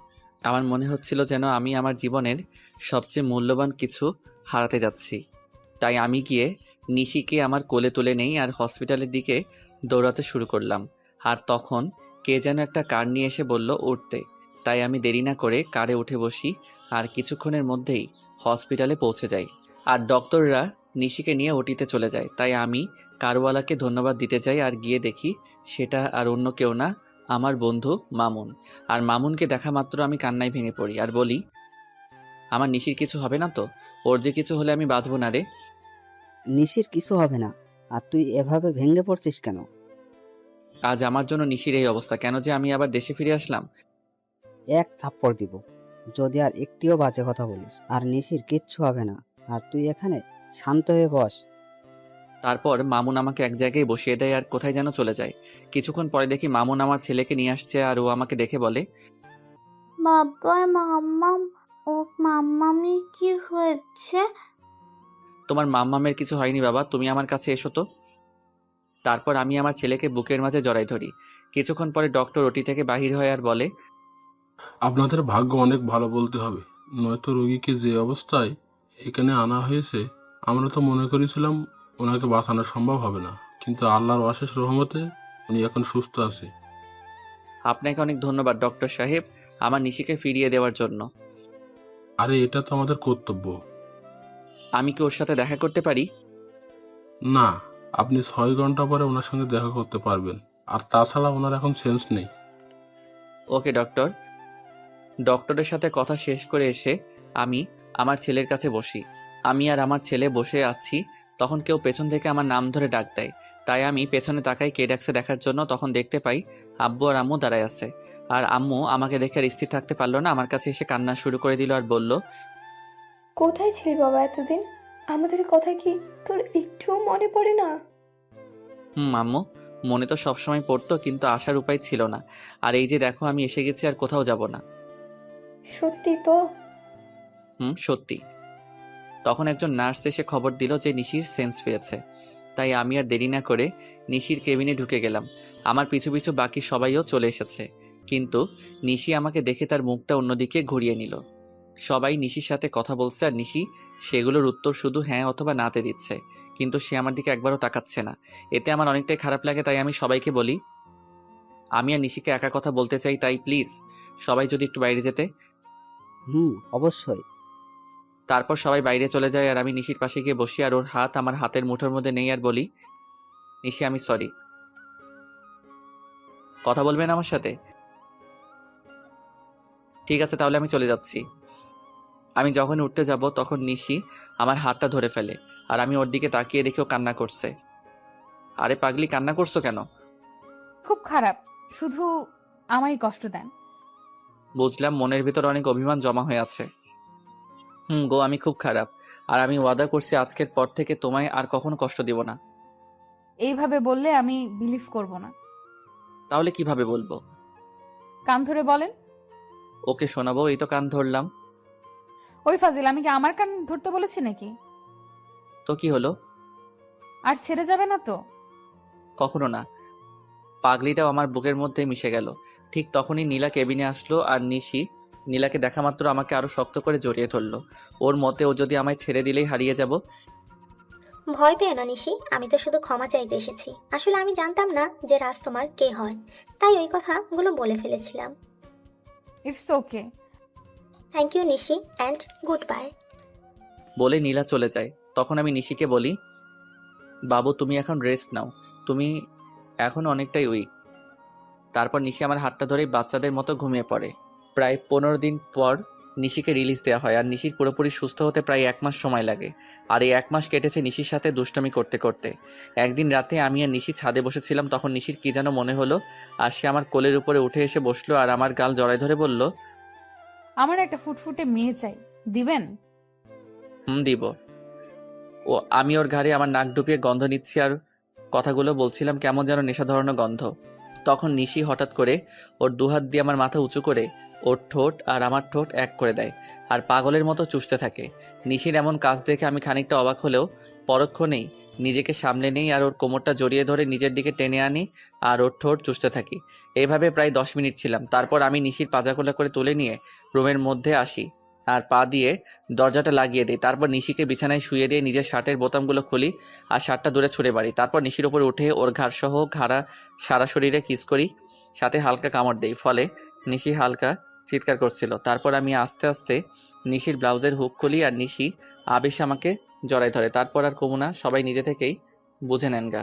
আমার মনে হচ্ছিল যেন আমি আমার জীবনের সবচেয়ে মূল্যবান কিছু হারাতে যাচ্ছি। তাই আমি গিয়ে নিশিকে আমার কোলে তুলে নেই আর হসপিটালের দিকে দৌড়াতে শুরু করলাম। আর তখন কে যেন একটা কার নিয়ে এসে বলল উঠতে। তাই আমি দেরি না করে কারে উঠে বসি, আর কিছুক্ষণের মধ্যেই হসপিটালে পৌঁছে যাই। আর ডক্টররা নিশিকে নিয়ে ওটিতে চলে যায়। তাই আমি কারওয়ালাকে ধন্যবাদ দিতে যাই, আর গিয়ে দেখি সেটা আর অন্য কেউ না, আমার বন্ধু মামুন। আর মামুনকে দেখা মাত্র আমি কান্নায় ভেঙে পড়ি আর বলি, আমার নিশির কিছু হবে না তো? ওর যে কিছু হলে আমি বাঁচবো না রে। নিশির কিছু হবে না, আর তুই এভাবে ভেঙে পড়ছিস কেন? আজ আমার জন্য নিশির এই অবস্থা কেন যে আমি আবার দেশে ফিরে আসলাম? এক থাপ্পড় দিব যদি আর একটিও বাজে কথা বলিস। আর নিশির কিচ্ছু হবে না, আর তুই এখানে শান্ত হয়ে বস। তারপর মামুন আমাকে এক জায়গায় বসিয়ে দেয় আর কোথায় যেন চলে যায়। কিছুক্ষণ পরে দেখি মামুন আমার ছেলেকে নিয়ে আসছে, আর ও আমাকে দেখে বলে, বাবা, মাম্মাম, ও মাম্মামি কি হয়েছে? তোমার মাম্মামের কিছু হয়নি বাবা, তুমি আমার কাছে এসো তো। তারপর আমি আমার ছেলেকে বুকের মাঝে জড়াই ধরি। কিছুক্ষণ পরে ডক্টর ওটি থেকে বাহির হয় আর বলে, আপনাদের ভাগ্য অনেক ভালো বলতে হবে, নয়তো রোগীকে যে অবস্থায় এখানে আনা হয়েছে, আমরা তো মনে করেছিলাম ওনাকে বাঁচানো সম্ভব হবে না, কিন্তু আল্লাহর অশেষ রহমতে উনি এখন সুস্থ আছে। আপনাকে অনেক ধন্যবাদ ডক্টর সাহেব, আমার নিশিকে ফিরিয়ে দেওয়ার জন্য। আরে এটা তো আমাদের কর্তব্য। আমি কি ওর সাথে দেখা করতে পারি? না, আপনি 6 ঘন্টা পরে ওনার সঙ্গে দেখা করতে পারবেন, আর তাছাড়া ওনার এখন সেন্স নেই। ওকে ডক্টর। ডক্টরের সাথে কথা শেষ করে এসে আমি আমার ছেলের কাছে বসি। আমি আর আমার ছেলে বসে আছি তখন কেউ পেছন থেকে আমার নাম ধরে ডাক দেয়। তাই আমি পেছনে তাকাই কে ডাকছে দেখার জন্য। তখন দেখতে পাই আব্বু আর আম্মু দাঁড়ায় আছে। আর আম্মু আমাকে দেখে আর স্থির থাকতে পারলো না, আমার কাছে এসে কান্না শুরু করে দিল আর বলল, কোথায় ছিলি বাবা এতদিন? আমাদের কথা কি তোর একটুও মনে পড়ে না? আম্মু, মনে তো সবসময় পড়তো, কিন্তু আসার উপায় ছিল না। আর এই যে দেখো আমি এসে গেছি, আর কোথাও যাব না। সত্যি তো? সত্যি। তখন একজন নার্স এসে খবর দিল যে নিশির সেন্স পেয়েছে। তাই আমি আর দেরি না করে নিশির কেবিনে ঢুকে গেলাম। আমার পিছু পিছু বাকি সবাইও চলে এসেছে, কিন্তু নিশি আমাকে দেখে তার মুখটা অন্যদিকে ঘুরিয়ে নিল। সবাই নিশির সাথে কথা বলছে আর নিশি সেগুলোর উত্তর শুধু হ্যাঁ অথবা নাতে দিচ্ছে, কিন্তু সে আমার দিকে একবারও তাকাচ্ছে না। এতে আমার অনেকটাই খারাপ লাগে। তাই আমি সবাইকে বলি, আমি আর নিশিকে একা কথা বলতে চাই, তাই প্লিজ সবাই যদি একটু বাইরে যেতে। অবশ্যই। তারপর সবাই বাইরে চলে যায় আর আমি নিশির পাশে গিয়ে বসি আর ওর হাত আমার হাতের মুঠোর মধ্যে নেই আর বলি, নিশি আমি সরি। কথা বলবেন আমার সাথে? ঠিক আছে, তাহলে আমি চলে যাচ্ছি। আমি যখন উঠতে যাব তখন নিশি আমার হাতটা ধরে ফেলে আর আমি ওর দিকে তাকিয়ে দেখেও কান্না করছে। আরে পাগলি, কান্না করছো কেন? খুব খারাপ, শুধু আমায় কষ্ট দেন। বুঝলাম, মনের ভিতর অনেক অভিমান জমা হয়ে আছে। গো, আমি খুব খারাপ, আর আমি ওয়াদা করছি আজকের পর থেকে তোমায় আর কখনো কষ্ট দিব না। এইভাবে বললে আমি বিলিভ করব না। তাহলে কিভাবে বলবো? কান ধরে বলেন। ওকে শোনাবো, এই তো কান ধরলাম। ওই ফাজিল, আমি কি আমার কান ধরতে বলেছি নাকি? তো কি হলো? আর ছেড়ে যাবে না তো? কখনো না। পাগলিটাও আমার বুকের মধ্যে মিশে গেল। ঠিক তখনই নীলা কেবিনে আসলো আর নিশি নীলাকে দেখা মাত্র আমাকে আরো শক্ত করে জড়িয়ে ধরলো। ওর মতে ও যদি আমায় ছেড়ে দিলেই হারিয়ে যাব। ভয় পেও না নিশি, আমি তো শুধু ক্ষমা চাইতে এসেছি। আসলে আমি জানতাম না যে রাজ তোমার কে হয়, তাই ওই কথাগুলো বলে ফেলেছিলাম। It's okay. Thank you Nishi, and good bye. বলে নীলা চলে যায়। তখন আমি নিশিকে বলি, বাবু তুমি এখন রেস্ট নাও, তুমি এখন অনেকটাই উইক। তারপর নিশি আমার হাতটা ধরে বাচ্চাদের মতো ঘুমিয়ে পড়ে। প্রায় 15 দিন পর নিশিকে রিলিজ দেওয়া হয় আর নিশির পুরোপুরি সুস্থ হতে প্রায় 1 মাস সময় লাগে। আর এই 1 মাস কেটেছে নিশির সাথে দুষ্টমি করতে করতে। একদিন রাতে আমি আর নিশি ছাদে বসেছিলাম, তখন নিশির কি যেন মনে হলো আর সে আমার কোলের উপরে উঠে এসে বসলো আর আমার গাল জড়ায় ধরে বলল, আমার একটা ফুটফুটে মেয়ে চাই, দিবেন? দিব। ও আমি ওর ঘাড়ে আমার নাক ডুবিয়ে গন্ধ নিচ্ছি আর কথাগুলো বলছিলাম, কেমন যেন নেশা ধরানো গন্ধ। তখন নিশি হঠাৎ করে ওর দুহাত দিয়ে আমার মাথা উঁচু করে ওর ঠোঁট আর আমার ঠোঁট এক করে দেয় আর পাগলের মতো চুষতে থাকে। নিশির এমন কাজ দেখে আমি খানিকটা অবাক হলেও পরক্ষণেই নিজেকে সামলে নেই আর ওর কোমরটা জড়িয়ে ধরে নিজের দিকে টেনে আনি আর ওর ঠোঁট চুষতে থাকি। এইভাবে প্রায় 10 মিনিট ছিলাম। তারপর আমি নিশির পাজাখোলা করে তুলে নিয়ে রুমের মধ্যে আসি আর পা দিয়ে দরজাটা লাগিয়ে দিই। তারপর নিশিকে বিছানায় শুয়ে দিয়ে নিজের শার্টের বোতামগুলো খুলি আর শার্টটা দূরে ছুঁড়ে মারি। তারপর নিশির ওপরে উঠে ওর ঘাড়সহ সারা শরীরে কিস করি, সাথে হালকা কামড় দেই। ফলে নিশি হালকা চিৎকার করছিল। তারপর আমি আস্তে আস্তে নিশির ব্লাউজের হুক খুলি আর নিশি আবেশ আমাকে জড়ায় ধরে। তারপর আর কমুনা, সবাই নিজে থেকেই বুঝে নেন গা।